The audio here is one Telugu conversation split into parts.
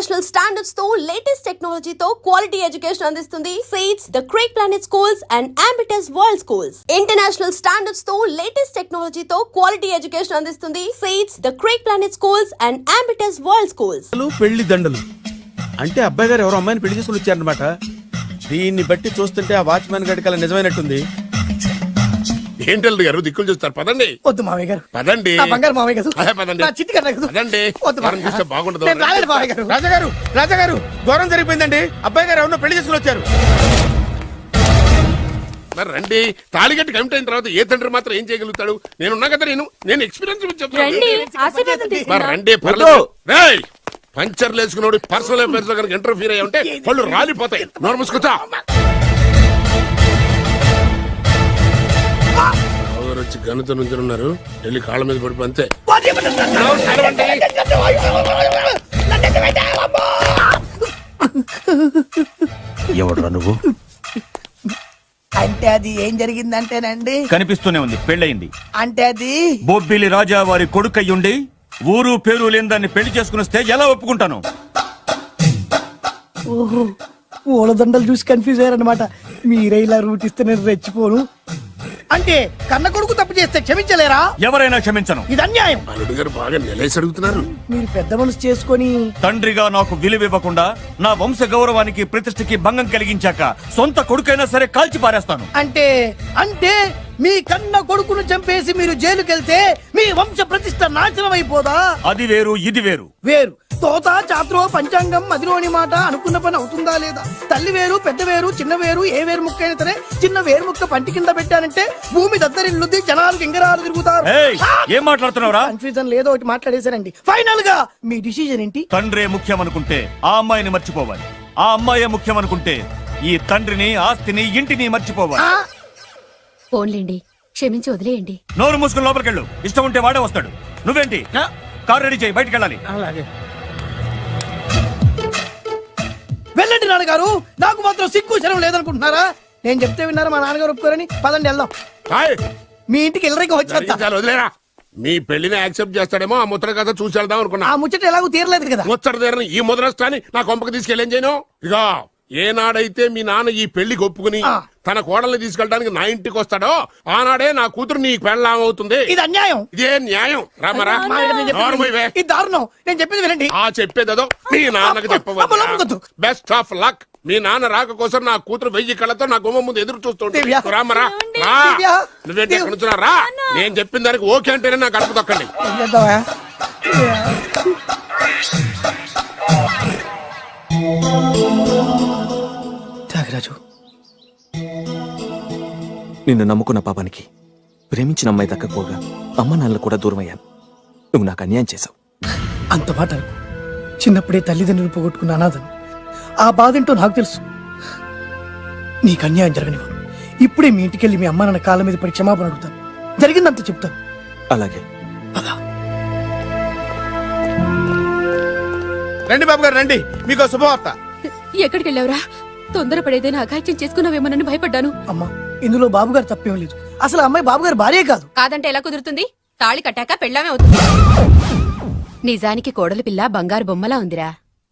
ఇంటర్నేషనల్ స్టాండర్డ్స్ తో లేటెస్ట్ టెక్నాలజీతో క్వాలిటీ ఎడ్యుకేషన్ అందిస్తుంది seeds the creek planet schools and Ambitus world schools. International standards తో లేటెస్ట్ టెక్నాలజీతో క్వాలిటీ ఎడ్యుకేషన్ అందిస్తుంది seeds the creek planet schools and Ambitus world schools. పెళ్లి దండలు అంటే అబ్బాయి గారు ఎవరో అమ్మాయిని పెళ్లి చేసుకుని వచ్చారనమాట. దీన్ని బట్టి చూస్తుంటే ఆ వాచ్మెన్ గడికి అలా నిజమైనట్టుంది. ఏంటల్లుడు గారు దిక్కులు చూస్తారు, పదండి. వద్దు మామయ్య గారు, పదండి. నా బంగారు మామయ్య గారు, పదండి. నా చిట్టి గారు నాకు పదండి. వద్దు మామయ్య చూస్తే గారు. బాగుండదు. నేను రాలేను మామయ్య గారు. రాజాగారు రాజాగారు ఘోరం జరిగిపోయిందండి. అబ్బాయి గారు ఎవరినో పెళ్లి చేసుకుని వచ్చారు. మరి రండి. తాళిగట్టి కమిట్ అయిన తర్వాత ఏ తండ్రి మాత్రం ఏం చేయగలుగుతాడు? నేనున్నా కదా, నేను ఎక్స్పీరియన్స్ చెప్తాను. మరి రండి, పర్లేదు. రేయ్, పంచర్లు వేసుకున్నాడు పర్సనల్ అఫైర్స్ లో కనుక ఇంటర్ఫీర్ అయ్యి ఉంటే పళ్ళు రాలిపోతాయి. నోరు మూసుకుంటా. వచ్చి గనుతో నుంచి ఉన్నారు, వెళ్ళి కాళ్ళ మీద పడిపో అంతే. ఎవడురా నువ్వు? అంటే అది ఏం జరిగిందంటేనండి, కనిపిస్తూనే ఉంది, పెళ్ళయింది. అంటే అది బొబ్బిలి రాజా వారి కొడుకయ్యుండి ఊరు పేరు లేని దాన్ని పెళ్లి చేసుకుని వస్తే ఎలా ఒప్పుకుంటాను? ఓహో, ఓలదండలు చూసి కన్ఫ్యూజ్ అయ్యారనమాట. మీరే ఇలా రూట్ ఇస్తే నేను రెచ్చిపోను. అంటే కన్న కొడుకు తప్పు చేస్తే క్షమించలేరా? ఎవరైనా క్షమించను. ఇది అన్యాయం. అల్లుడు గారు బాగా నిలేసి అడుగుతున్నారు. మీరు పెద్ద మనసు చేసుకొని తండ్రిగా నాకు విలువివ్వకుండా నా వంశ గౌరవానికి ప్రతిష్టకి భంగం కలిగించాక సొంత కొడుకైనా సరే కాల్చి పారేస్తాను. అంటే అంటే మీ కన్న కొడుకును చంపేసి మీరు జైలుకెళ్తే మీ వంశ ప్రతిష్ట నాశనం అయిపోదా? అది వేరు, ఇది వేరు. వేరు. తోత చాత్రో పంచాంగం మదిలోని మాట అనుకున్న పని అవుతుందా లేదా? తల్లి వేరు, పెద్ద వేరు, చిన్న వేరు, ఏ వేరు ముక్క అయినా సరే చిన్న వేరు ముక్క పంటి కింద పెట్టానంటే భూమి దద్దరిల్లుద్ది, జనాలు గింగరాలు తిరుగుతారు. ఏం మాట్లాడుతున్నావురా? కన్ఫ్యూజన్ లేదో ఒకటి మాట్లాడేశారండి. ఫైనల్ గా మీ డిసిజన్ ఏంటి? తండ్రే ముఖ్యం అనుకుంటే ఆ అమ్మాయిని మర్చిపోవాలి. ఆ అమ్మాయే ముఖ్యం అనుకుంటే ఈ తండ్రిని, ఆస్తిని, ఇంటిని మర్చిపోవాలి. పోన్లేండి, క్షమించి వదిలేయండి. నోరు మూసుకుని లోపలికెళ్ళు. ఇష్టం ఉంటే వాడే వస్తాడు. నువ్వేంటి? కార్ రెడీ చేయి, బయటికి వెళ్ళాలి. వెళ్ళండి నాన్నగారు. నాకు మాత్రం సిగ్గు శరం లేదనుకుంటున్నారా? నేను చెప్తే విన్నారా? మా నాన్నగారు ఒప్పుకోరని. పదండి వెళ్దాం. మీ ఇంటికి ఎల్లరికి వచ్చేస్తా. వదిలేరా. మీ పెళ్లిని యాక్సెప్ట్ చేస్తాడేమో ఆ ముద్ర కథ చూసి వెళ్దాం అనుకున్నా. ఆ ముచ్చట ఎలాగో తీరలేదు కదా. ముచ్చట తీరని ఈ ముద్రష్టాన్ని నా కొంపకి తీసుకెళ్ళేం చేయను. ఇక ఏనాడైతే మీ నాన్న ఈ పెళ్లికి ఒప్పుకుని తన కోడల్ని తీసుకెళ్ళడానికి నా ఇంటికి వస్తాడో ఆనాడే నా కూతురు నీ పెళ్ళాం అవుతుంది. ఇది అన్యాయం. ఇదే న్యాయం. రామరా, ఇది దారుణం. నేను చెప్పేది వినండి. ఆ చెప్పేదో మీ నాన్నకి చెప్పవచ్చు. Best of luck. మీ నాన్న రాక కోసం నా కూతురు 1000 కళ్ళతో నా గుమ్మ ముందు ఎదురు చూస్తుంటే రామరా, నువ్వేంటి ఎక్కడ నుంచున్నా రా. నేను చెప్పిన దానికి ఓకే అంటేనే నాకు గడప తొక్కండి. త్యాగరాజు, నిన్ను నమ్ముకున్న పాపానికి ప్రేమించిన అమ్మాయి దక్కకపోగా అమ్మ నాన్నలు కూడా దూరం అయ్యాను. నువ్వు నాకు అన్యాయం చేశావు. అంత మాట అనుకో. చిన్నప్పుడే తల్లిదండ్రులు పోగొట్టుకున్న అనాథను. ఆ బాధ ఏంటో నాకు తెలుసు. నీకు అన్యాయం జరగనివ్వను. ఇప్పుడే మీ ఇంటికెళ్ళి మీ అమ్మ నాన్న కాళ్ళ మీద పడి క్షమాపణ అడుగుతాను. జరిగిందంత చెప్తాను. అలాగే. రండి బాబు గారు రండి, మీకు శుభవార్త. ఎక్కడికి వెళ్ళావురా? తొందరపడేదైనా అఘాయిత్యం చేసుకున్నావేమోనని భయపడ్డాను. అమ్మా, ఇందులో బాబుగారు తప్పేం లేదు. అసలు అమ్మాయి బాబుగారు భార్యే కాదు. కాదంటే ఎలా కుదురుతుంది? తాళి కట్టాక పెళ్ళామే అవుతుంది. నిజానికి కోడలి పిల్ల బంగారు బొమ్మలా ఉందిరా.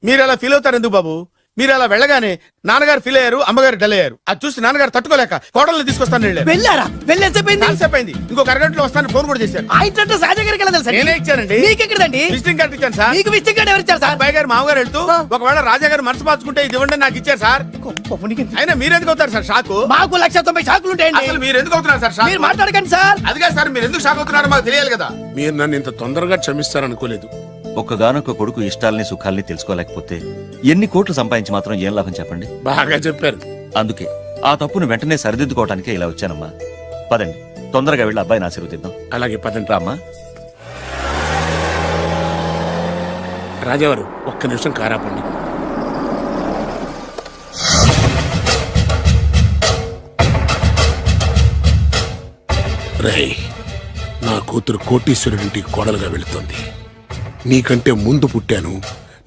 మీరు అలా ఫీల్ అవుతారు ఎందుకు బాబు? మీరు అలా వెళ్ళగానే నాన్నగారు ఫీల్ అయ్యారు, అమ్మగారు డల్ అయ్యారు. అది చూసి నాన్నగారు తట్టుకోలేక కోడల్ని తీసుకొస్తాను వెళ్ళారా? వెళ్ళేసేపోయింది. ఇంకో అరగంటలో వస్తాను ఫోన్ కూడా చేశారు. నేనే ఇచ్చానండి. మీకెక్కడండి? విజిటింగ్ కార్డు ఇచ్చాను సార్. మీకు విజిటింగ్ కార్డు ఎవరు ఇచ్చారు సార్? అబ్బాయి గారు మామగారు వెళ్తూ ఒకవేళ రాజా గారు మనసు మార్చుకుంటే ఇది ఇవ్వండి నాకు ఇచ్చారు సార్. అయినా మీరు ఎందుకు అవుతారు సార్ షాకు? మాకు 190 షాకులు ఉంటాయండి. అసలు మీరు ఎందుకు అవుతున్నారు సార్ షాక్? మీరు మాట్లాడకండి సార్. అదిగా సార్, మీరు ఎందుకు షాక్ అవుతున్నారో మాకు తెలియాలి కదా. మీరు నన్ను ఇంత తొందరగా క్షమిస్తారనుకోలేదు. ఒక్కగానొక్క కొడుకు ఇష్టాలని సుఖాల్ని తెలుసుకోలేకపోతే ఎన్ని కోట్లు సంపాదించి మాత్రం ఏం లాభం చెప్పండి? బాగా చెప్పారు. అందుకే ఆ తప్పును వెంటనే సరిదిద్దుకోవడానికే ఇలా వచ్చానమ్మా. పదండి, తొందరగా వెళ్ళి అబ్బాయిని ఆశీర్వదిద్దాం. అలాగే పదండి. రామ్మా. రాజావారు ఒక్క నిమిషం కారాపండి. రేయ్, నా కూతురు కోటీశ్వరుడింటికి కోడలుగా వెళుతోంది. నీకంటే ముందు పుట్టాను,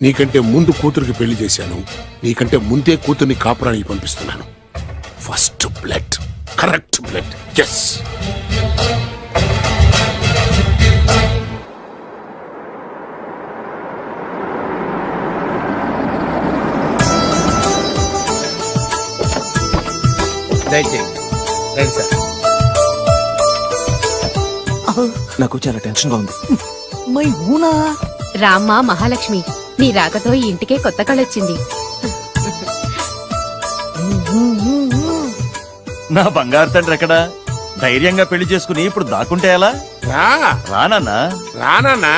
నీకంటే ముందు కూతురికి పెళ్లి చేశాను, నీకంటే ముందే కూతుర్ని కాపురానికి పంపిస్తున్నాను. First blood, correct blood. Yes. దయచేయండి రండి సార్. నాకు చాలా టెన్షన్ గా ఉంది. మై హూనా రామ్మ మహాలక్ష్మి, నీ రాకతో ఈ ఇంటికే కొత్త కళొచ్చింది. నా బంగారు తండ్రి ఎక్కడా? ధైర్యంగా పెళ్లి చేసుకుని ఇప్పుడు దాక్కుంటే ఎలా? రా రానన్నా. రానా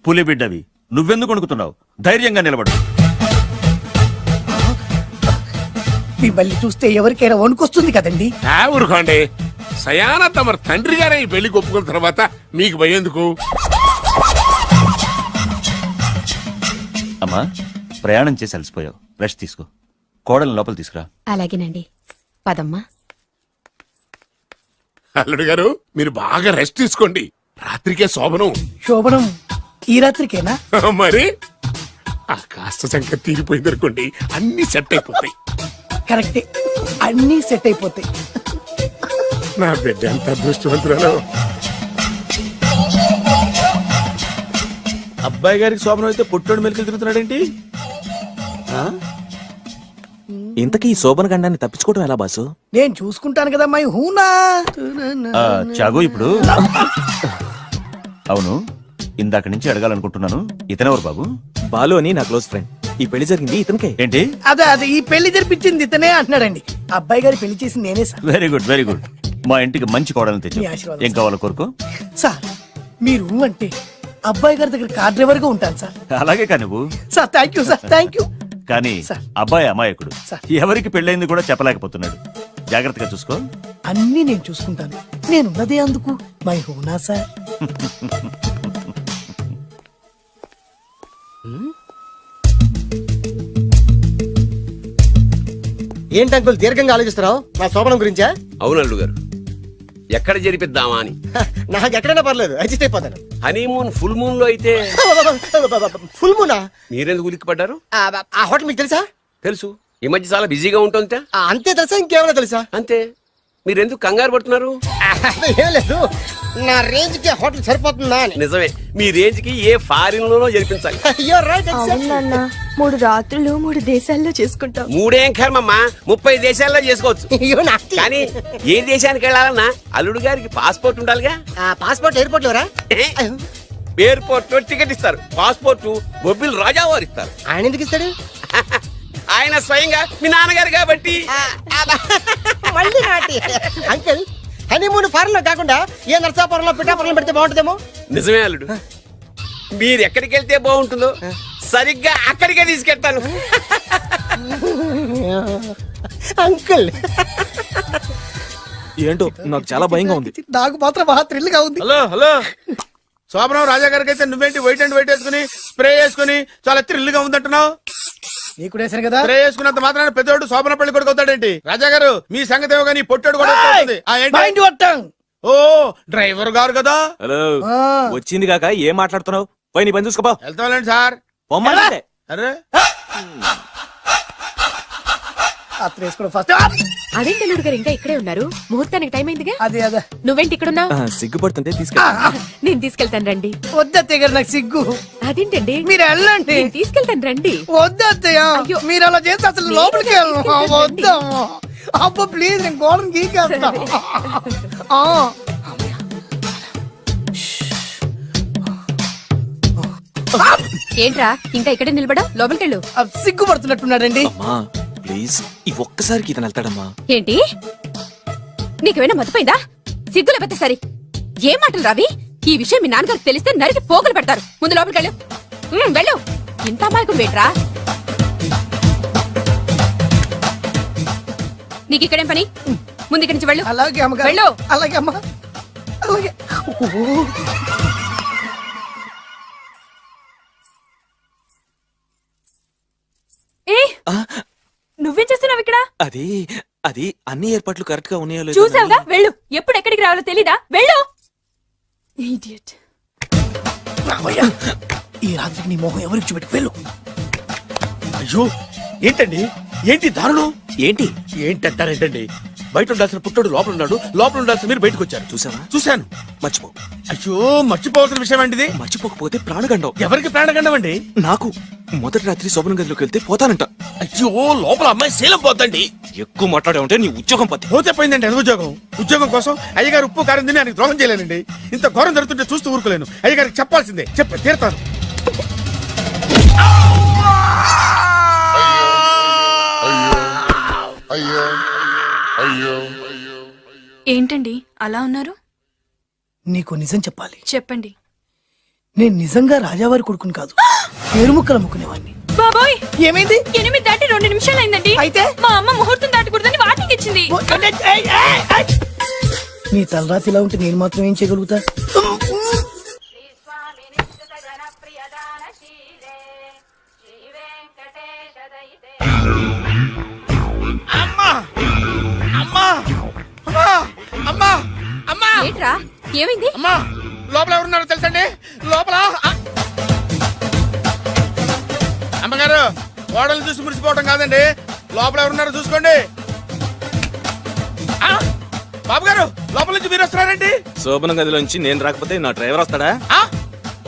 పులి బిడ్డవి, నువ్వెందుకు వణుకుతున్నావు? ధైర్యంగా నిలబడు. మిమ్మల్ని చూస్తే ఎవరికైనా వణుకొస్తుంది కదండి. ఊరుకోండి. సయాన తమ తండ్రి గారే ఈ పెళ్లి ఒప్పుకున్న తర్వాత మీకు భయందుకు? అమ్మా, ప్రయాణం చేసి అలసిపోయావు, రెస్ట్ తీసుకో. కోడలు లోపల తీసుకురా. అలాగేనండి, పదమ్మా. అల్లుడు గారు మీరు బాగా రెస్ట్ తీసుకోండి. రాత్రికే శోభనం. శోభనం ఈ రాత్రికేనా? మరి ఆ కాస్త సంఖ్య తీరిపోయింది అనుకోండి, అన్ని సెట్ అయిపోతాయి. కరెక్టే, అన్నీ సెట్ అయిపోతాయి. నా బిడ్డ ఎంత అదృష్టవంతురాలు. అబ్బాయి గారికి శోభనం అయితే పుట్టోడు మెలికలు తిరుగుతున్నాడేంటి? ఇంతకీ ఈ శోభన గండాన్ని తప్పించుకోవడం ఎలా బాసు? నేను చూసుకుంటాను కదా మై హూనా. చాగు ఇప్పుడు. అవును, ఇందాక నుంచి అడగాలనుకుంటున్నాను, ఇతనెవరు బాబు? బాలు అని నా క్లోజ్ ఫ్రెండ్. ఈ పెళ్లి జరిగింది ఇతనికే. ఏంటి? అదే ఈ పెళ్లి జరిపించింది ఇతనే అంటున్నాడండి. అబ్బాయి గారి పెళ్లి చేసింది నేనే sir. Very good, very good. మా ఇంటికి మంచి కోడలను తెచ్చు. మీ ఆశీర్వాదం, ఏం కావాలో కోరుకో. సార్ మీరు అంటే అబ్బాయి గారి దగ్గర కార్ డ్రైవర్ గా ఉంటాను సార్. అలాగే కా నువ్వు. Sir thank you sir, thank you. కానీ సార్. అబ్బాయి అమాయకుడు, సార్. ఎవరికి పెళ్ళైంది కూడా చెప్పలేకపోతున్నాడు. జాగ్రత్తగా చూసుకో. అన్నీ నేను చూసుకుంటాను. నేనున్నదే అందుకు మై హూనా సార్. ఏంటి అంకుల్ దీర్ఘంగా ఆలోచిస్తున్నావు? నా శోభనం గురించా? అవును అల్లుడు గారు, ఎక్కడ జరిపిద్దామా అని. నాకు ఎక్కడైనా పర్లేదు, అడ్జస్ట్ అయిపోతాను. హనీమూన్ ఫుల్ మూన్ లో అయితే ఫుల్ మూనా? మీరెందుకు ఉలిక్కిపడ్డారు? ఆ హోటల్ మీకు తెలుసా? తెలుసు, ఈ మధ్య చాలా బిజీగా ఉంటుంది. అంతే తెలుసా, ఇంకేమైనా తెలుసా? అంతే. మీరెందుకు కంగారు పడుతున్నారు? ఏం లేదు, నా రేంజ్ కి హోటల్ సరిపోతుందా అని. నిజమే, మీ రేంజ్ కి ఏ ఫారిన్ లోనో జరిపించాలి. You're right, exactly. అవునన్నా, 3 రాత్రులు 3 దేశాల్లో చేసుకుంటాం. మూడేం కర్మమ్మా, 30 దేశాల్లో చేసుకోవచ్చు. You're nasty. కానీ ఏ దేశానికి వెళ్ళాలన్నా అల్లుడు గారికి పాస్పోర్ట్ ఉండాలిగా. Passport airport LoRa? ఎయిర్పోర్ట్ లో టికెట్ ఇస్తారు, పాస్పోర్ట్ బొబ్బిల్ రాజా వారు ఇస్తారు. ఆయన ఎందుకు ఇస్తాడు? ఆయన స్వయంగా మీ నాన్నగారు కాబట్టి. మళ్ళీ నాటి అంకుల్, హనీమూన్ ఫారెన్ లో కాకుండా ఏ నర్సాపురంలో పిఠాపురంలో పెడితే బాగుంటుందేమో. నిజమే అల్లుడు, మీరు ఎక్కడికి వెళ్తే బాగుంటుందో సరిగ్గా అక్కడికే తీసుకెళ్తాను. అంకుల్ ఏంటో నాకు చాలా భయంగా ఉంది. నాకు మాత్రం బాగా థ్రిల్ గా ఉంది. హలో హలో, శోభనం రాజా గారికి అయితే నువ్వేంటి వైట్ అండ్ వైట్ వేసుకుని స్ప్రే వేసుకుని చాలా థ్రిల్ గా ఉందంటున్నావు? నీకు వేసాను కదా. స్ప్రే వేసుకున్నంత మాత్రాన పెద్దోడు శోభన పెళ్లి కొడుకు అవుతాడేంటి? రాజా గారు మీ సంగతి ఏమో కానీ పొట్టోడు కూడా అవుతుంది. ఏంటి? Mind your tongue. ఓ డ్రైవర్ గారు కదా. హలో, ఆ. వచ్చింది కాక ఏం మాట్లాడుతున్నావు? పోయి నీ పని చూసుకోపో. వెళ్తాంలేండి సార్. పొమ్మంటే అరే అత్త వేసుకోవడం ఫస్ట్. అదేంటి అల్లుడు గారు ఇంకా ఇక్కడే ఉన్నారు? ముహూర్తానికి టైం అయిందిగా. అదే అదే నువ్వేంటి ఇక్కడున్నావు? సిగ్గుపడుతుంటే తీసుకెళ్ళి. నేను తీసుకెళ్తాను రండి. వద్దత్తయ్య గారు, నాకు సిగ్గు. అదేంటండి? మీరు వెళ్ళండి. నేను తీసుకెళ్తాను రండి. వద్దత్తయ్య, అయ్యో. మీరు అలా చేస్తే అసలు నేను లోపలికి వెళ్ళను. తీసుకెళ్తాను రండి. వద్దమ్మా, అబ్బా ప్లీజ్, నేను గోడను గీకేస్తా. ఏంట్రా ఇంకా ఇక్కడే నిలబడా? లోపలికెళ్ళు. సిగ్గుపడుతున్నట్టున్నాడండి. అమ్మా ప్లీజ్, ఈ ఒక్కసారికి ఇతను వెళ్తాడమ్మా. ఏంటి, నీకేమైనా మతిపోయిందా? సిగ్గులు పెద్ద సరి ఏం మాటలు రావి? ఈ విషయం మీ నాన్నగారికి తెలిస్తే నరికి పోగులు పెడతారు. ముందు లోపలికెళ్ళు. వెళ్ళు. ఇంత అమాయకుడు వేట్రా? నీకు ఇక్కడేం పని? ముందు ఇక్కడి నుంచి వెళ్ళు. అలాగే అమ్మగారు. వెళ్ళు. అలాగే అమ్మా, అలాగే. ఏ నువ్వేం చేస్తున్నావు ఇక్కడ? అది అది అన్ని ఏర్పాట్లు కరెక్ట్ గా ఉన్నాయో లేదో చూసావుగా వెళ్ళు ఎప్పుడు ఎక్కడికి రావాలో తెలీదా వెళ్ళు Idiot. రామయ్య ఈ రాత్రికి నీ మొహం ఎవరికి చూపెట్టు వెళ్ళు. అయ్యో ఏంటండి ఏంటి దారుణం ఏంటి ఏంటంటారేంటండి బయట ఉండాల్సిన పుట్టోడు లోపల ఉన్నాడు లోపల ఉండాల్సిన మీరు బయటకు వచ్చారు చూసావా చూశాను మర్చిపో అయ్యో మర్చిపోవాల్సిన విషయం అండి మర్చిపోకపోతే ప్రాణగండం ఎవరికి ప్రాణగండం అండి నాకు మొదటి రాత్రి శోభన గదిలోకి వెళ్తే పోతానంట. అయ్యో లోపల అమ్మాయి శీలం పోద్దండి ఎక్కువ మాట్లాడే ఉంటే నీ ఉద్యోగం పత్తి. పోతే పోయిందండి అది ఉద్యోగం కోసం అయ్యగారు ఉప్పు కారం తిని ఆయనకు ద్రోహం చేయలేనండి. ఇంత ఘోరం జరుగుతుంటే చూస్తూ ఊరుకోలేను. అయ్యగారికి చెప్పాల్సిందే చెప్పి తీరుతాను. ఏంటండి అలా ఉన్నారు నీకు నిజం చెప్పాలి. చెప్పండి నేను నిజంగా రాజావారి కొడుకుని కాదు పేరు ముక్కలు అమ్ముకునేవాడిని. బాబోయ్ ఏమైంది? 8 దాటి 2 నిమిషాలు అయిందండి. అయితే? మా అమ్మ ముహూర్తం దాటకూడదని వార్నింగ్ ఇచ్చింది. నీ తలరాతి ఇలా ఉంటే నేను మాత్రం ఏం చేయగలుగుతా? అమ్మా అమ్మా అమ్మా అమ్మా అమ్మా ఏంట్రా ఏమైంది? అమ్మా లోపల ఎవరున్నారో తెలుసండి లోపల అమ్మగారు గోడలు చూసి మురిసిపోవడం కాదండి లోపల ఎవరున్నారో చూసుకోండి. బాబు గారు లోపల నుంచి మీరు వస్తున్నారండి. శోభన గదిలోంచి నేను రాకపోతే నా డ్రైవర్ వస్తాడా?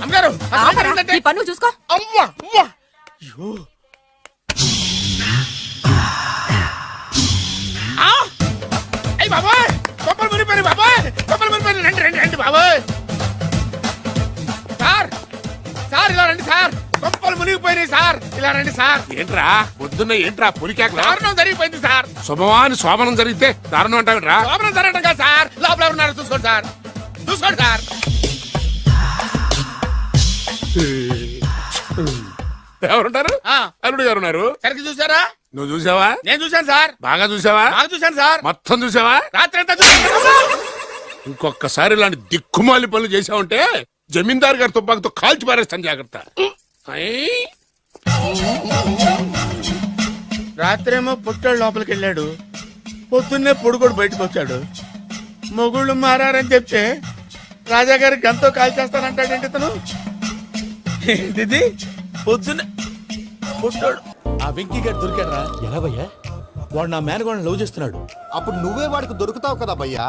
అమ్మగారు ఆపరా, నీ పన్ను చూసుకో. అమ్మా అమ్మా అయ్యో అయ్యి బాబాయ్ కొప్పలు మునిపోయి బాబాయ్ కొప్పలు మునిపోయి రండి రండి రండి బాబాయ్. సార్ సార్ ఇలా రండి సార్ కొప్పలు మునిగిపోయినాయి సార్ ఇలా రండి సార్. ఏంట్రా పొద్దున్న ఏంట్రా పులికేకలా? దారుణం జరిగిపోయింది సార్. శుభమాని శోభనం జరిగితే దారుణం అంటావిట్రా? లోపల జరగడం కాదు సార్ లోపల ఎవరున్నారో చూసుకోండి సార్ చూసుకోండి సార్. ఎవరుంటారు? అల్లుడు గారు ఉన్నారు. సరిగ్గా చూసారా? నువ్వు చూసావా? నేను చూశాను సార్. బాగా చూసావా? బాగా చూశాను సార్. మొత్తం చూసావా? రాత్రి అంతా చూశాను. ఇంకొకసారి ఇలాంటి దిక్కుమాలి పనులు చేసావంటే జమీందారు గారి తుపాకుతో కాల్చి పారేస్తాను జాగ్రత్త. రాత్రేమో పుట్టాడు లోపలికి వెళ్ళాడు పొద్దున్నే పొడుగోడు బయటకు వచ్చాడు. మొగుళ్ళు మారని చెప్తే రాజాగారి గంతో కాల్ చేస్తానంటాడేంటి ఇతను. ఏంటిది పొద్దున్నే పుట్టాడు. ఆ వెంకీ గారు దొరికాడరా? ఎలా భయ్యా? వాడు నా మేనగోళ్ళని లవ్ చేస్తున్నాడు. అప్పుడు నువ్వే వాడికి దొరుకుతావు కదా భయ్యా.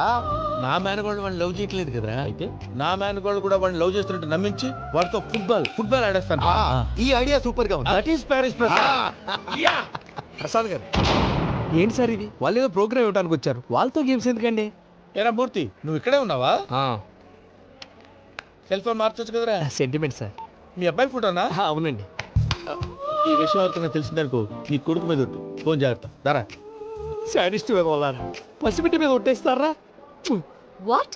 నా మేనగోళ్ళు వాడిని లవ్ చేయట్లేదు కదా. అయితే నా మేనగోళ్ళు కూడా వాడిని లవ్ చేస్తున్నట్టు నమ్మించి వాడితో ఫుట్బాల్ ఆడేస్తాను. ఈ ఐడియా సూపర్ గా ఉంది. దట్ ఈస్ ప్యారిస్ ప్రసాద్ గారు ఏంటి సార్ ఇది? వాళ్ళు ఏదో ప్రోగ్రామ్ ఇవ్వడానికి వచ్చారు, వాళ్ళతో గేమ్స్ ఎందుకండి? ఏరా మూర్తి నువ్వు ఇక్కడే ఉన్నావా? సెల్ ఫోన్ మార్చొచ్చు కదరా. Sentiment sir. మీ అబ్బాయి ఫోటోనా? అవునండి. ఈ విషయం ఎవరికైనా తెలిసిందనుకో నీ కొడుకు మీద ఒట్టు. ఫోన్ జాగ్రత్త దారా. సాడిస్ట్ మీద వాళ్ళారా? పసిబిడ్డ మీద ఒట్టేస్తారా? వాట్?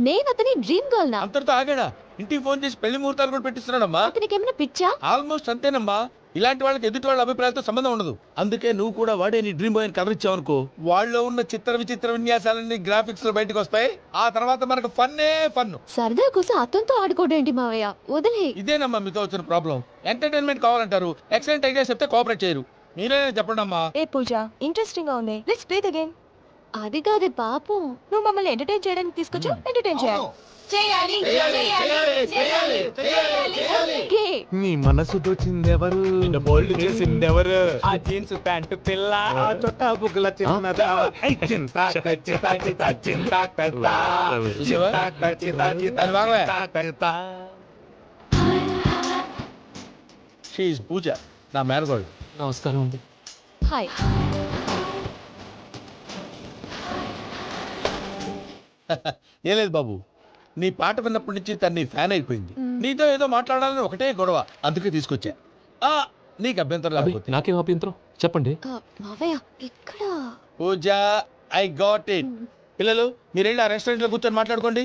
నేను అతని డ్రీమ్ గర్ల్ నా. అంతటితో ఆగాడా? ఇంటికి ఫోన్ చేసి పెళ్లి ముహూర్తాలు కూడా పెట్టిస్తున్నాడమ్మా. అతనికి ఏమైనా పిచ్చా? ఆల్మోస్ట్ అంతేనమ్మా. ఇలాంటి వాళ్ళకి ఎదుటి వాళ్ళ అభిప్రాయాలతో సంబంధం ఉండదు. అందుకే నువ్వు కూడా వాడే నీ డ్రీమ్ బాయ్ కవర్ ఇచ్చావనుకో వాళ్ళలో ఉన్న చిత్ర విచిత్ర విన్యాసాలన్నీ గ్రాఫిక్స్ లో బయటకు వస్తాయి. ఆ తర్వాత మనకు ఫన్నే ఫన్. సరదా కోసం అతనితో ఆడుకోడేంటి మావయ్య? వదిలే. ఇదేనమ్మా మీతో వచ్చిన ప్రాబ్లం. ఎంటర్టైన్మెంట్ కావాలంటారు, ఎక్సలెంట్ ఐడియా చెప్తే కోఆపరేట్ చేయరు. మీరే చెప్పండి అమ్మా. ఏ పూజ, ఇంట్రెస్టింగ్ గా ఉంది. Let's play the game. అది కాదే పాపం, నువ్వు మమ్మల్ని ఎంటర్టైన్ చేయడానికి తీసుకొచ్చు. ఎంటర్టైన్ చేయాలి. నీ మనసు దోచిందెవరు? బోల్డ్ చేసిందెవరు? ఆ జీన్స్ ప్యాంటు పిల్ల, ఆ చొట్టా బుగ్గల చిన్నదా. షీఈ్ పూజ, నా మేనగోడు. నమస్కారం అండి. హాయ్. ఏం లేదు బాబు, నీ పాట విన్నప్పటి నుంచి తన్ని ఫ్యాన్ అయిపోయింది. నీతో ఏదో మాట్లాడాలని ఒకటే గొడవ, అందుకే తీసుకొచ్చా. నీకు అభ్యంతరం లేకపోతే. నాకేం అభ్యంతరం చెప్పండి. మావయ్య ఇక్కడ. పూజ, ఐ గాట్ ఇట్. పిల్లలు మీరు వెళ్ళి ఆ రెస్టారెంట్ లో కూర్చొని మాట్లాడుకోండి.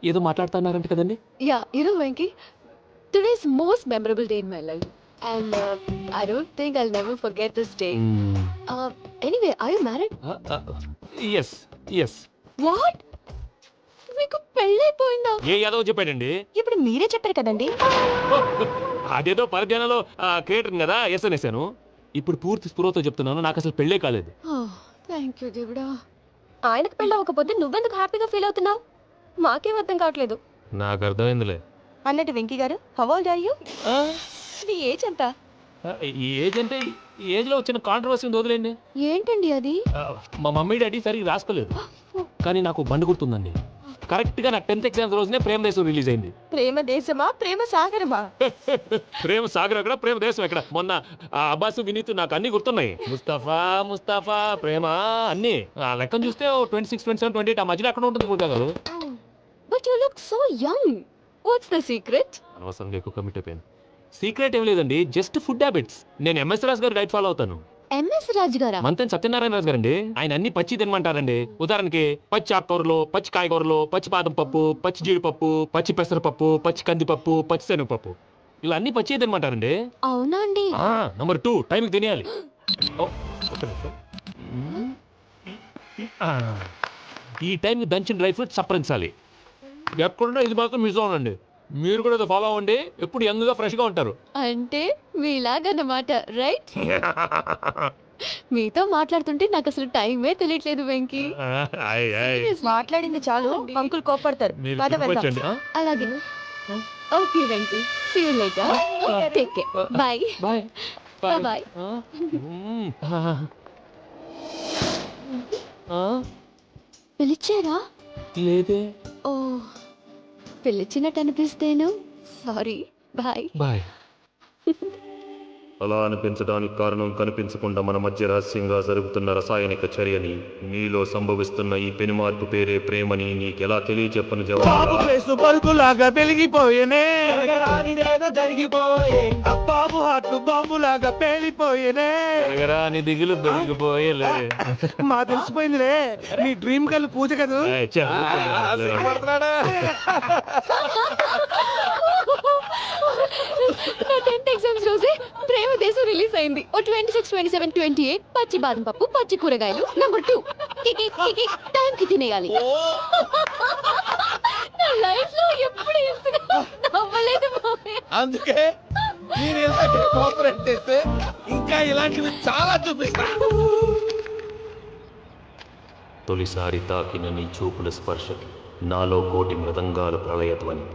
ఏదో మాట్లాడుతున్నారంట కదండి. Yeah, you know Venki, today's most memorable day in my life. And I don't think I'll never forget this day. Anyway, are you married? yes. What? మీకు పెళ్ళైపోయిందా? ఏ యాదవ్ చెప్పాడండి? ఇప్పుడు మీరే చెప్పారు కదండి. అదేదో పరధ్యానంలో క్రియేటర్ కదా ఎస్ అనేసాను. ఇప్పుడు పూర్తి స్పృహతో చెప్తున్నాను, నాకు అసలు పెళ్ళే కాలేదు. థ్యాంక్ యూ దేవుడా. ఆయనకు పెళ్ళి అవ్వకపోతే నువ్వెందుకు హ్యాపీగా ఫీల్ అవుతున్నావు? మాకేం అర్థం కావట్లేదు. నాకు అర్థమైందిలే. అన్నట్టు వెంకీ గారు, హౌ ఓల్డ్ ఆర్ యు? నీ ఏజ్ ఎంత? ఈ ఏజ్ అంటే ఈ ఏజ్లో వచ్చిన కాంట్రవర్సీ ఉంది, వదిలేండి. ఏంటండి అది? మా మమ్మీ డాడీ సరిగ్గా రాసుకోలేదు, కానీ నాకు బండి గుర్తుందండి. కరెక్ట్గా నా 10th ఎగ్జామ్స్ రోజునే ప్రేమ దేశం రిలీజ్ అయింది. ప్రేమ దేశమా ప్రేమ సాగరమా? ప్రేమ సాగర్ ఎక్కడ, ప్రేమ దేశం ఎక్కడ? మొన్న అబ్బాసు వినీత్ నాకు అన్ని గుర్తున్నాయి. ముస్తఫా ప్రేమ అన్ని ఆ లెక్కను చూస్తే 26, 27, 28 ఆ మధ్యలో ఎక్కడ ఉంటుంది కూడా కాదు. But you look so young. What's the secret? అనవసరంగా ఎక్కువ కమిట్ అయిపోయాను. సీక్రెట్ ఏం లేదండి, జస్ట్ ఫుడ్ హ్యాబిట్స్. నేను ఎంఎస్ రాజు గారు డైట్ ఫాలో అవుతాను. ఎంఎస్ రాజు గారా? మంతెన్ సత్యనారాయణ రాజు గారండి. ఆయన అన్ని పచ్చి తినమంటారండి. ఉదాహరణకి పచ్చి ఆకుకూరలు, పచ్చి కాయగూరలు, పచ్చి బాదం పప్పు, పచ్చి జీడిపప్పు, పచ్చి పెసరపప్పు, పచ్చి కందిపప్పు, పచ్చి శనగపప్పు, ఇలా అన్ని పచ్చి తినమంటారండి. అవునా అండి? నంబర్ 2, టైంకి తినేయాలి. ఈ టైంకి దంచిన డ్రై ఫ్రూట్స్ సప్పరించాలి. ఎక్కడున్నా ఇది మాత్రం మిస్ అవ్వండి. మీరు కూడా ఇది ఫాలో అవ్వండి, ఎప్పుడు యంగ్గా ఫ్రెష్గా ఉంటారు. అంటే మీలాగన్నమాట, రైట్? మీతో మాట్లాడుతుంటే నాకు అసలు టైమే తెలియట్లేదు వెంకీ. మాట్లాడింది చాలు, అంకుల్ కోపడతారు. మీరు పద వెళ్దాం. కూర్చోండి. అలాగే. Okay Venky, see you later. Take care. Bye bye bye. పిలిచారా? లేదే. ఓ, పిలిచినట్టు అనిపిస్తేను సారీ. Bye bye. అలా అనిపించడానికి కారణం కనిపించకుండా మన మధ్య రహస్యంగా జరుగుతున్న రసాయనిక చర్యని, నీలో సంభవిస్తున్న ఈ పెనుమార్పు పేరే ప్రేమని నీకెలా తెలియచెప్పను జవాబు. పలుకులాగా పెరిగిపోయేనే, జరిగిపోయే బాబు హార్ట్ బాంబులాగా పేలిపోయేనే. నీ దిగులు దొరికిపోయేలే. మా తెలిసిపోయిందిలే, నీ డ్రీమ్ గర్ల్ పూజ కదా. నా 10th ఎగ్జామ్స్ రోజే ప్రేమ దేశం రిలీజ్ అయింది. ఓ 26, 27, 28 పచ్చి బాదం పప్పు, పచ్చి కూరగాయలు. నంబర్ 2, టైంకి తినేయాలి. నా లైఫ్ లో ఎప్పుడు ఇంతగా నవ్వలేదు మామయ్య. అందుకే నేను ఇలాంటి కోఆపరేట్ చేస్తే ఇంకా ఇలాంటివి చాలా చూపిస్తా. తొలిసారి తాకిన నీ చూపుల స్పర్శకి నాలో కోటి మృదంగాల ప్రళయధ్వని,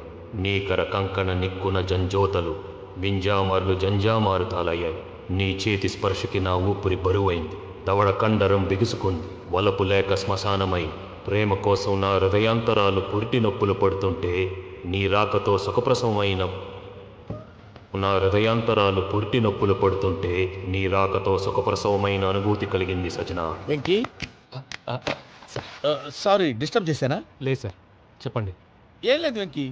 నీకర కంకణ నిక్కున జంజోతలు వింజామార్లు జంజామారు తాలయ్యాయి. నీ చేతి స్పర్శకి నా ఊపిరి బరువైంది, దవడ కండరం బిగుసుకుంది, వలపు లేక శ్మశానమై. ప్రేమ కోసం నా హృదయాంతరాలు పురిటి నొప్పులు పడుతుంటే నీ రాకతో సుఖప్రసవమైన అనుభూతి కలిగింది సజనా. వెంకీ, సారీ డిస్టర్బ్ చేశానా? లేదు సార్, చెప్పండి. ఏం లేదు వెంకీ,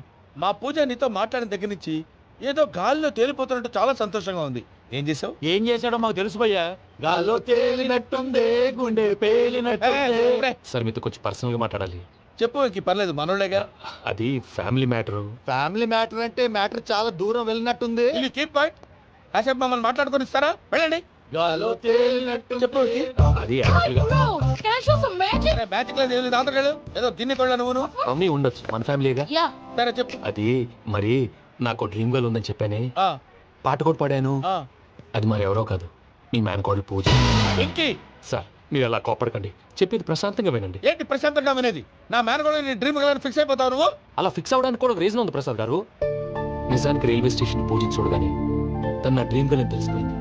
మా పూజ నీతో మాట్లాడిన దగ్గర నుంచి ఏదో గాల్లో తేలిపోతున్నట్టు చాలా సంతోషంగా ఉంది. ఏం చేసావు? ఏం చేశాడో మాకు తెలుసు భయ్యా. గాల్లో తేలినట్టుందే, గుండె పేలినట్టుందే. సార్ మీతో కొంచెం పర్సనల్గా మాట్లాడాలి. చెప్పు వెంకీ, పర్లేదు, మనోళ్ళేగా. అది ఫ్యామిలీ మ్యాటరు. ఫ్యామిలీ మ్యాటర్ అంటే మ్యాటర్ చాలా దూరం వెళ్ళినట్టుంది. Keep point. కాసేపు మమ్మల్ని మాట్లాడుకొని ఇస్తారా? వెళ్ళండి. గాల్లో తేలినట్టు చెప్పు. అది యాక్చువల్గా మ్యాజిక్ లేదు, ఏం లేదు. ఆంధ్రగాడు ఏదో దీన్ని కొళ్ళ నువ్వు మమ్మీ ఉండొచ్చు, మన ఫ్యామిలీగా. సరే చెప్పు. అది మరి నాకు డ్రీమ్ గర్ల్ ఉందని చెప్పానే, పాట కూడా పాడాను. అది మరి ఎవరో కాదు, మీ మేనకోడలు పూజ. సార్ మీరు అలా కోపడకండి, చెప్పేది ప్రశాంతంగా వినండి. ఏంటి ప్రశాంతంగా వినేది? నా మేనకోడలు నీ డ్రీమ్ గర్ల్ ఫిక్స్ అయిపోతావు నువ్వు. అలా ఫిక్స్ అవడానికి కూడా ఒక రీజన్ ఉంది ప్రసాద్ గారు. నిజానికి రైల్వే స్టేషన్ పూజని చూడగానే తన నా డ్రీమ్ గర్ల్ అని తెలిసిపోయింది,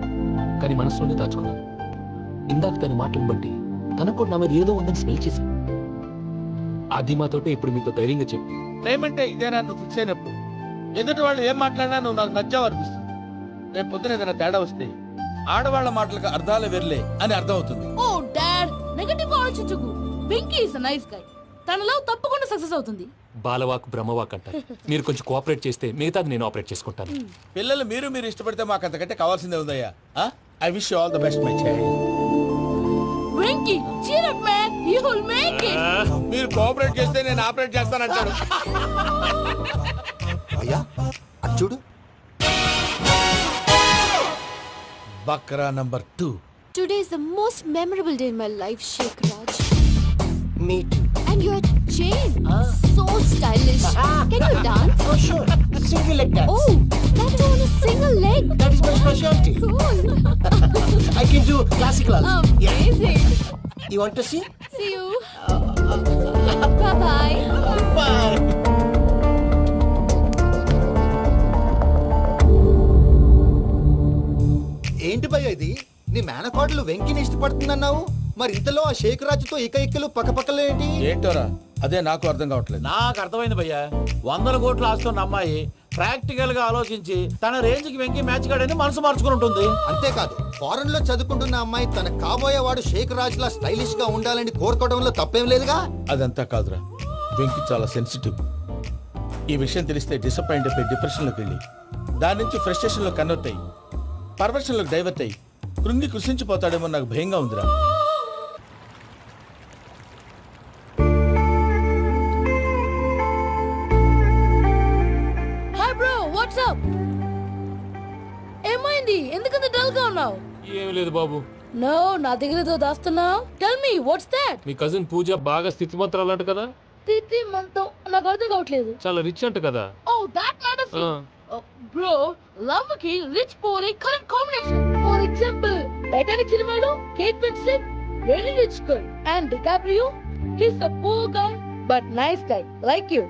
కానీ మనసులోనే దాచుకున్నాను. ఇందాక తన మాటలను బట్టి తనకు కూడా నా మీద ఏదో ఉందని స్మెల్ చేశాను. అది మాతోటే ఇప్పుడు మీతో ధైర్యంగా చెప్పి, ప్రేమంటే ఇదేనా నువ్వు ఫిక్స్ అయినప్పుడు? ఎదుటి వాళ్ళు ఏం మాట్లాడినా నువ్వు నాకు నచ్చావు అనిపిస్తుంది. రేపు పొద్దున ఏదైనా తేడా వస్తే ఆడవాళ్ల మాటలకు అర్థాలు వెర్లే అని అర్థం అవుతుంది. ఓ డాడ్, నెగటివ్ ఆలోచించకు. వెంకీ ఇస్ నైస్ గై, తనలో తప్పకుండా సక్సెస్ అవుతుంది. బాలవాక్ బ్రహ్మవాక్ అంటారు. మీరు కొంచెం కోఆపరేట్ చేస్తే మిగతాది నేను ఆపరేట్ చేసుకుంటాను. పిల్లలు మీరు ఇష్టపడితే మాకు అంతకంటే కావాల్సిందే ఉందయ్యా. I wish you all the best my child. Venky cheer up man, you will make it. మీరు కోఆపరేట్ చేస్తే నేను ఆపరేట్ చేస్తానంటాడు. అయ్యా అది చూడు. Bakra number 2. Today is the most memorable day in my life, Sheikh Raj. Me too. And your chain, so stylish. Can you dance? Oh sure. Single leg dance. Oh, that is on a single That is my specialty. I can do classical also. Amazing. You want to see? See you. Bye-bye. Bye. ఏంటి భయ్య ఇది? నీ మేనకోడలు వెంకిని ఇష్టపడుతుందన్నావు, మరి ఇంతలో ఆ షేక్ రాజుతో ఇక్కలు పక్కపక్కలు ఏంటి? ఏంటోరా అదే నాకు అర్థం కావట్లేదు. నాకు అర్థమైంది భయ్యా, 100 కోట్లు ఆస్తున్న అమ్మాయి ప్రాక్టికల్ గా ఆలోచించి తన రేంజ్ కి వెంకి మ్యాచ్ కాడని మనసు మార్చుకుని ఉంటుంది. అంతేకాదు, ఫారెన్ లో చదువుకుంటున్న అమ్మాయి తన కాబోయేవాడు షేక్ రాజులా స్టైలిష్ గా ఉండాలని కోరుకోవడంలో తప్పేం లేదుగా. అదంతా కాదురా, వెంకి చాలా సెన్సిటివ్. ఈ విషయం తెలిస్తే డిసప్పాయింట్ అయిపోయి డిప్రెషన్లోకి వెళ్ళి దాని నుంచి ఫ్రస్ట్రేషన్లో కన్వర్ట్ అయ్యి పర్వర్షన్లోకి డైవర్ట్ అయ్యి కృంగి కృషించిపోతాడేమో నాకు భయంగా ఉందిరా. Hi bro, what's up? ఏమైంది? ఎందుకంత డల్ గా ఉన్నావు? ఏం లేదు బాబు, నో, నా దగ్గర ఏదో దాస్తున్నావు. Tell me what's that? మీ కజిన్ పూజ బాగా స్థితిమంతరాలు అంట కదా, తిత్తి మంతం నాకు అర్థం కావట్లేదు. చాలా రిచ్ అంట కదా. Oh that kind of bro, love కి rich poor correct combination. For example, Titanic సినిమాలో Kate Winslet very rich girl and DiCaprio his a poor guy but nice guy like you.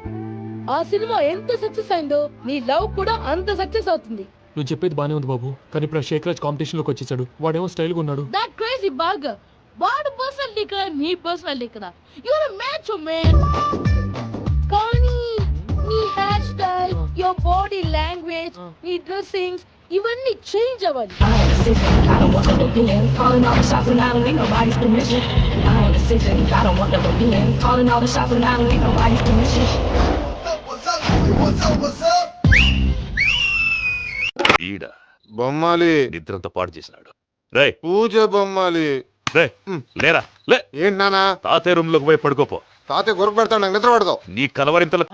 ఆ సినిమా ఎంత సక్సెస్ అయిందో నీ లవ్ కూడా అంత సక్సెస్ అవుతుంది. నువ్వు చెప్పేది బానే ఉంది బాబు, కానీ ఇప్పుడు శేఖ్ రాజ్ కాంపిటీషన్ లోకి వచ్చేసాడు. వాడేమో స్టైల్ గా ఉన్నాడు. దట్ క్రేజీ బాగా వాడు పర్సనాలిటీ కదా, నీ పర్సనాలిటీ కదా. You are a match man. కానీ నీ hair style, your body language, నీ డ్రెస్సింగ్స్ ఇవన్నీ చేంజ్ అవ్వాలి. ఈడ బొమ్మాలి నిద్రంతో పాటు చేసినాడు. రే పూజ బొమ్మాలి. రే లేరా లే, ఏంటి నానా? తాతయ్య రూమ్ లోకి పోయి పడుకోపో. తాతయ్య గొరకు పెడతాడు, నాకు నిద్ర పడతావు. నీ కలవరింతలు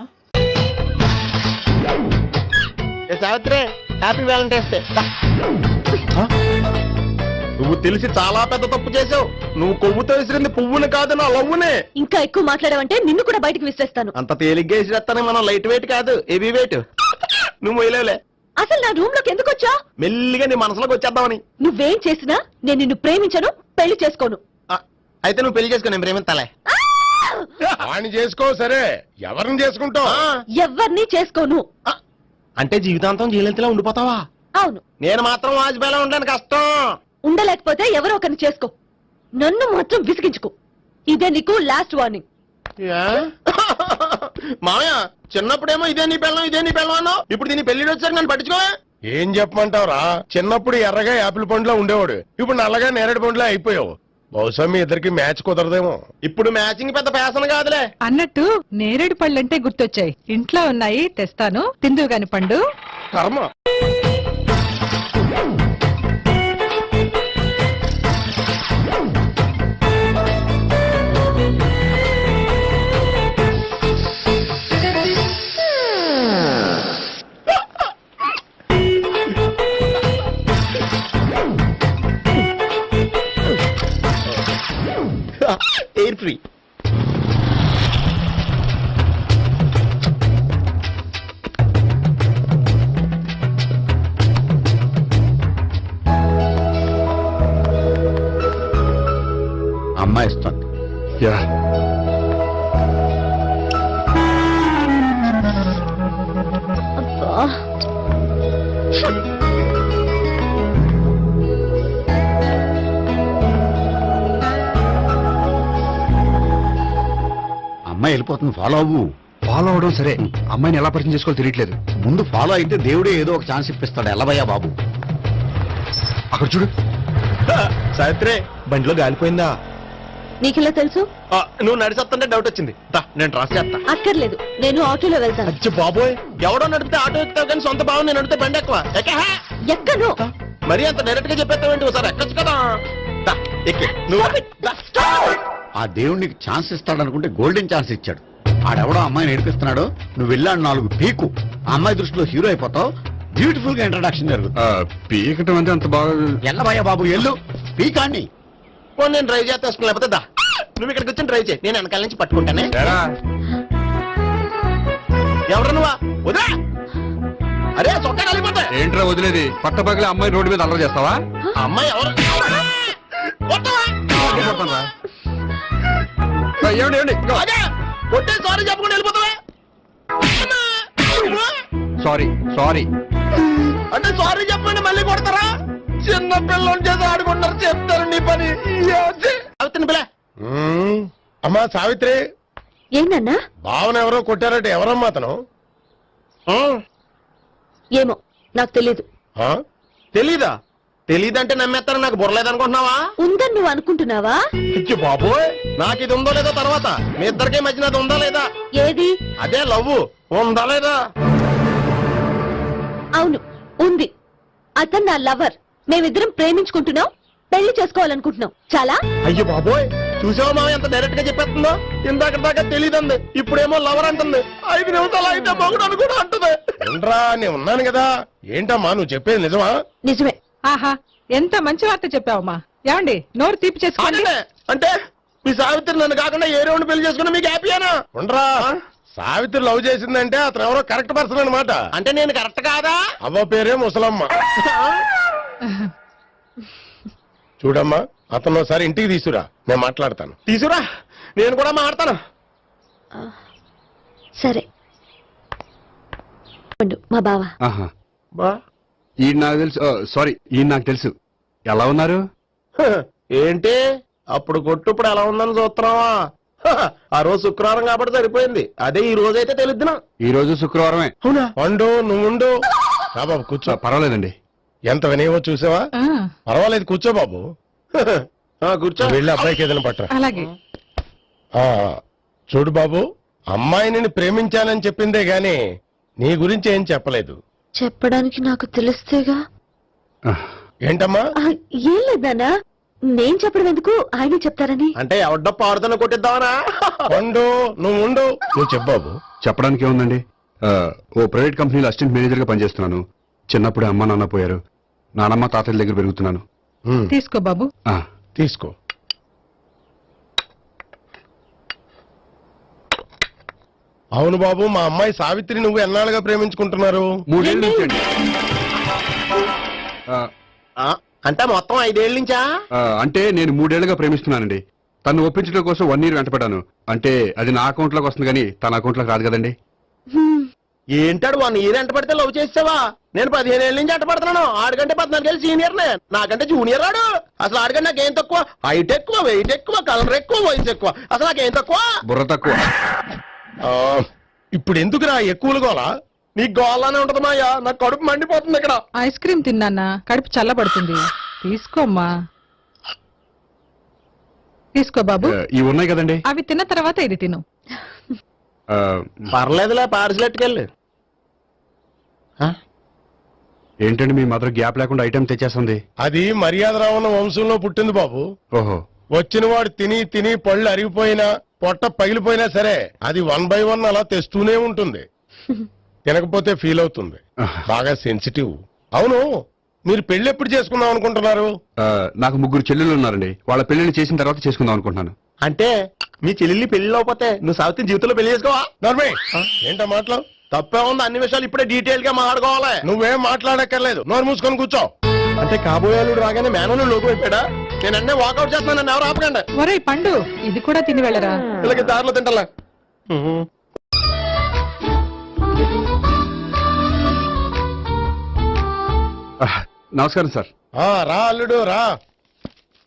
సావిత్రి, హ్యాపీ వ్యాలంటైన్స్ డే. నువ్వు తెలిసి చాలా పెద్ద తప్పు చేసావు. నువ్వు కొవ్వుతో విసిరింది పువ్వుని కాదు, నా లవ్వునే. ఇంకా ఎక్కువ మాట్లాడమంటే నిన్ను కూడా బయటికి విసిరేస్తాను. అంత తేలిగ్గా విసిరేస్తానే, మనం లైట్ వెయిట్ కాదు, హెవీ వెయిట్. నువ్వు వేయలేవులే. అసలు నా రూమ్ లోకి ఎందుకు వచ్చా? మెల్లిగా నీ మనసులోకి వచ్చేద్దామని. నువ్వేం చేసినా నేను నిన్ను ప్రేమించను, పెళ్లి చేసుకోను. అయితే నువ్వు పెళ్లి చేసుకో, నేను ప్రేమిస్తాలే. వాణ్ణి చేసుకో, సరే ఎవరిని చేసుకుంటావు? ఎవరిని చేసుకోను. అంటే జీవితాంతం జీలంతలా ఉండిపోతావా? అవును, నేను మాత్రం వాజ్పేయిలా ఉండడానికి కష్టం. ఉండలేకపోతే ఎవరో ఒకరిని చేసుకో, నన్ను మాత్రం విసిగించుకో. ఇదే నీకు లాస్ట్ వార్నింగ్. మామయ్య, చిన్నప్పుడేమో ఇదే నీ పెళ్ళం అన్నావు, ఇప్పుడు దీని పెళ్లి వచ్చాక నన్ను పట్టించుకో. ఏం చెప్పమంటావురా? చిన్నప్పుడు ఎర్రగా యాపిల్ పండులో ఉండేవాడు, ఇప్పుడు నల్లగా నేరేడు పండులో అయిపోయావు. బహుశా మీ ఇద్దరికి మ్యాచ్ కుదరదేమో. ఇప్పుడు మ్యాచింగ్ పెద్ద ఫ్యాషన్ కాదులే. అన్నట్టు నేరేడు పళ్ళంటే గుర్తొచ్చాయి. ఇంట్లో ఉన్నాయి, తెస్తాను, తిందువు గాని పండు. కర్మ. Air free. అమ్మాయి ఇస్తుంది. అమ్మాయి వెళ్ళిపోతుంది, ఫాలో అవ్వు. ఫాలో అవడం సరే, అమ్మాయిని ఎలా పరిచయం చేసుకోవాలో తెలియట్లేదు. ముందు ఫాలో అయితే దేవుడే ఏదో ఒక ఛాన్స్ ఇప్పిస్తాడు. ఎల్లవయ్యా బాబు, అక్కడ చూడు. సావిత్రి, బండిలో గాలిపోయిందా? నీకెలా తెలుసు? నువ్వు నడిచేస్తుంటే డౌట్ వచ్చింది. నేను ట్రాస్ చేస్తా. అక్కర్లేదు, నేను ఆటోలో వెళ్తాను. అచ్చి బాబోయ్, ఎవడో నడిపితే ఆటో ఎక్కుతావు కానీ సొంత భావం నేను నడిపితే బండి ఎక్కువ. ఎక్కను. మరీ అంత డైరెక్ట్ గా చెప్పేస్తావేంటి? ఒకసారి ఎక్కొచ్చు కదా. ఎక్కే నువ్వు. ఆ దేవుడు నీకు ఛాన్స్ ఇస్తాడనుకుంటే గోల్డెన్ ఛాన్స్ ఇచ్చాడు. ఆడెవడో అమ్మాయిని ఏడిపిస్తున్నాడు, నువ్వు వెళ్ళాడు 4 పీకు. ఆ అమ్మాయి దృష్టిలో హీరో అయిపోతావు. బ్యూటిఫుల్ గా ఇంట్రడక్షన్ జరుగుతుంది. పీకటం అంటే అంత బాగా ఎల్లబయ్యా బాబు, ఎల్లు పీకాన్ని. నేను డ్రైవ్ చేస్తాను, లేకపోతే దా నువ్వు ఇక్కడికి వచ్చి డ్రైవ్ చేయి, నేను వెనకాల నుంచి పట్టుకుంటానే. ఎవరు నువ్వా? వదా అరే చొక్కా కలిపోతే ఏంట్రా వదిలేది పట్టపగలే అమ్మాయి రోడ్డు మీద అల్లరి చేస్తావా? అమ్మాయి ఎవరు అదే కొట్టే సారీ చెప్పకుండా వెళ్ళిపోతావా? Sorry sorry. అంటే సారీ చెప్పండి మళ్ళీ కొడతారా? చిన్న పిల్లలు చేసి ఆడుకుంటారు చెప్తారు నీ పని అవుతుంది పిల్ల. అమ్మా సావిత్రి, ఏంటన్నా? భావన ఎవరో కొట్టారట, ఎవరమ్మా అతను? ఏమో నాకు తెలీదు. తెలీదా? తెలీదంటే నమ్మేస్తాను, నాకు బుర్రలేదనుకుంటున్నావా? ఉందని నువ్వు అనుకుంటున్నావా? ఇచ్చి బాబోయ్, నాకు ఇది ఉందో లేదో తర్వాత, మీ ఇద్దరికే మధ్యన అది ఉందా లేదా? ఏది? అదే లవ్ ఉందా లేదా? అవును ఉంది. అతను నా లవర్. మేమిద్దరం ప్రేమించుకుంటున్నాం, పెళ్లి చేసుకోవాలనుకుంటున్నాం. చాలా. అయ్యో బాబోయ్, చూసావా మా ఎంత డైరెక్ట్ గా చెప్పేస్తుందో? ఇందాక దాకా తెలీదండి, ఇప్పుడేమో లవర్ అంటుంది. 5 నిమిషాలు అయితే మగుడు కూడా అంటుంది. ఏంట్రా, నేను ఉన్నాను కదా. ఏంటమ్మా నువ్వు చెప్పేది నిజమా? నిజమే. ఆహా ఎంత మంచి వార్త చెప్పావమ్మా. ఏమండి నోరు తీపి చేసుకోండి. అంటే మీ సావిత్రి నన్ను కాకుండా ఏ రౌండ్ పెళ్లి చేసుకున్నా మీకు హ్యాపీయేనా? ఉండరా, సావిత్రి లవ్ చేసిందంటే అతను ఎవరో కరెక్ట్ పర్సన్ అనమాట. అంటే నేను కరెక్ట్ కాదా? అవ్వ పేరే ముసలమ్మ. చూడమ్మా, అతను ఒకసారి ఇంటికి తీసుకురా, నేను మాట్లాడతాను. తీసురా, నేను కూడా మాట్లాడతాను. సరే మా బావ. బా ఈ నాకు తెలుసు, సారీ ఈ నాకు తెలుసు. ఎలా ఉన్నారు? ఏంటి అప్పుడు కొట్టు ఇప్పుడు ఎలా ఉందని చూస్తున్నావా? ఆ రోజు శుక్రవారం కాబట్టి సరిపోయింది. అదే ఈ రోజు అయితే తెలుద్దునా. ఈ రోజు శుక్రవారమే. అవునా? వండు, నువ్వు ఉండు. బాబు కూర్చో. పర్వాలేదండి. ఎంత వినయమో చూసావా? పర్వాలేదు, కూర్చో బాబు. కూర్చో. వెళ్ళి అబ్బాయికి ఏదైనా పట్టరా. అలాగే. చూడు బాబు, అమ్మాయిని ప్రేమించానని చెప్పిందే గాని నీ గురించి ఏం చెప్పలేదు. చెప్పడానికి నాకు తెలిస్తేగా. ఏంటమ్మా? ఏం లేదన్నా, నేను చెప్పడం ఎందుకు, ఆయన చెప్తారని. అంటే ఎవడ్డో పాడుతున్న కొట్టిద్దామనా? వండు, నువ్వు ఉండు. నువ్వు చెప్పు బాబు. చెప్పడానికి ఏముందండి, ఓ ప్రైవేట్ కంపెనీలో అసిస్టెంట్ మేనేజర్ గా పనిచేస్తున్నాను. చిన్నప్పుడే అమ్మ నాన్న పోయారు. నానమ్మ తాతయ్య దగ్గర పెరుగుతున్నాను. తీసుకో బాబు. తీసుకో. అవును బాబు, మా అమ్మాయి సావిత్రి నువ్వు ఎన్నాళ్ళుగా ప్రేమించుకుంటున్నారు? 3 ఏళ్ళ నుంచి అండి. అంటే మొత్తం 5 ఏళ్ళ నుంచా? అంటే నేను 3 ఏళ్లుగా ప్రేమిస్తున్నానండి. తను ఒప్పించడం కోసం 1 year వెంటపడ్డాను. అంటే అది నా అకౌంట్ లోకి వస్తుంది కానీ తన అకౌంట్ లోకి రాదు కదండి. ఏంటాడు 1 year ఎంట పడితే లవ్ చేసావా? నేను 15 ఏళ్ళ నుంచి ఎంట పడుతున్నాను. ఆడికంటే 14 ఏళ్ళు సీనియర్ నే, నాకంటే జూనియర్ ఆడు. అసలు ఆడికంటే నాకేం తక్కువ? హైట్ ఎక్కువ, వెయిట్ ఎక్కువ, కలర్ ఎక్కువ, వయసు ఎక్కువ. అసలు నాకేం తక్కువ? బుర్ర తక్కువ. ఇప్పుడు ఎందుకురా ఎక్కువలు గోలా? నీకు గోళానే ఉంటది మాయా, నాకు కడుపు మండిపోతుంది ఇక్కడ. ఐస్ క్రీమ్ తిన్నానా, కడుపు చల్లబడుతుంది. తీసుకోమ్మా. తీసుకో బాబు. ఇవి ఉన్నాయి కదండి, అవి తిన్న తర్వాత ఇది తిను. పర్లేదులే, పార్సిల్ ఎట్టుకెళ్ళి. ఏంటండి మీ మదర్ గ్యాప్ లేకుండా ఐటెం తెచ్చేస్తుంది? అది మర్యాద రావణ వంశంలో పుట్టింది బాబు. ఓహో. వచ్చిన వాడు తిని తిని పళ్ళు అరిగిపోయినా, పొట్ట పగిలిపోయినా సరే అది 1 by 1 అలా తెస్తూనే ఉంటుంది. తినకపోతే ఫీల్ అవుతుంది. బాగా సెన్సిటివ్. అవును, మీరు పెళ్లి ఎప్పుడు చేసుకుందాం అనుకుంటున్నారు? నాకు 3 చెల్లెళ్ళు ఉన్నారండి. వాళ్ళ పెళ్లిని చేసిన తర్వాత చేసుకుందాం అనుకుంటున్నాను. అంటే మీ చెల్లెల్ని పెళ్లి లేకపోతే నువ్వు సావిత్రి జీవితంలో పెళ్లి చేసుకోవా? నర్మే, ఏంటో మాటలు? తప్పే ఉంది, అన్ని విషయాలు ఇప్పుడే డీటెయిల్ గా మాట్లాడుకోవాలి. నువ్వేం మాట్లాడక్కర్లేదు, నోరు మూసుకొని కూర్చో. అంటే కాబోయేలు రాగానే మేనలు లోకి అయిపోయాడా? నేను అన్నీ వాకౌట్ చేస్తున్నాను, నన్ను ఎవరు ఆపకండి. ఒరే పండు, ఇది కూడా తిని వెళ్ళరా. ఇలాగే దారిలో తింటలే. నమస్కారం సార్. రా అల్లుడు రా.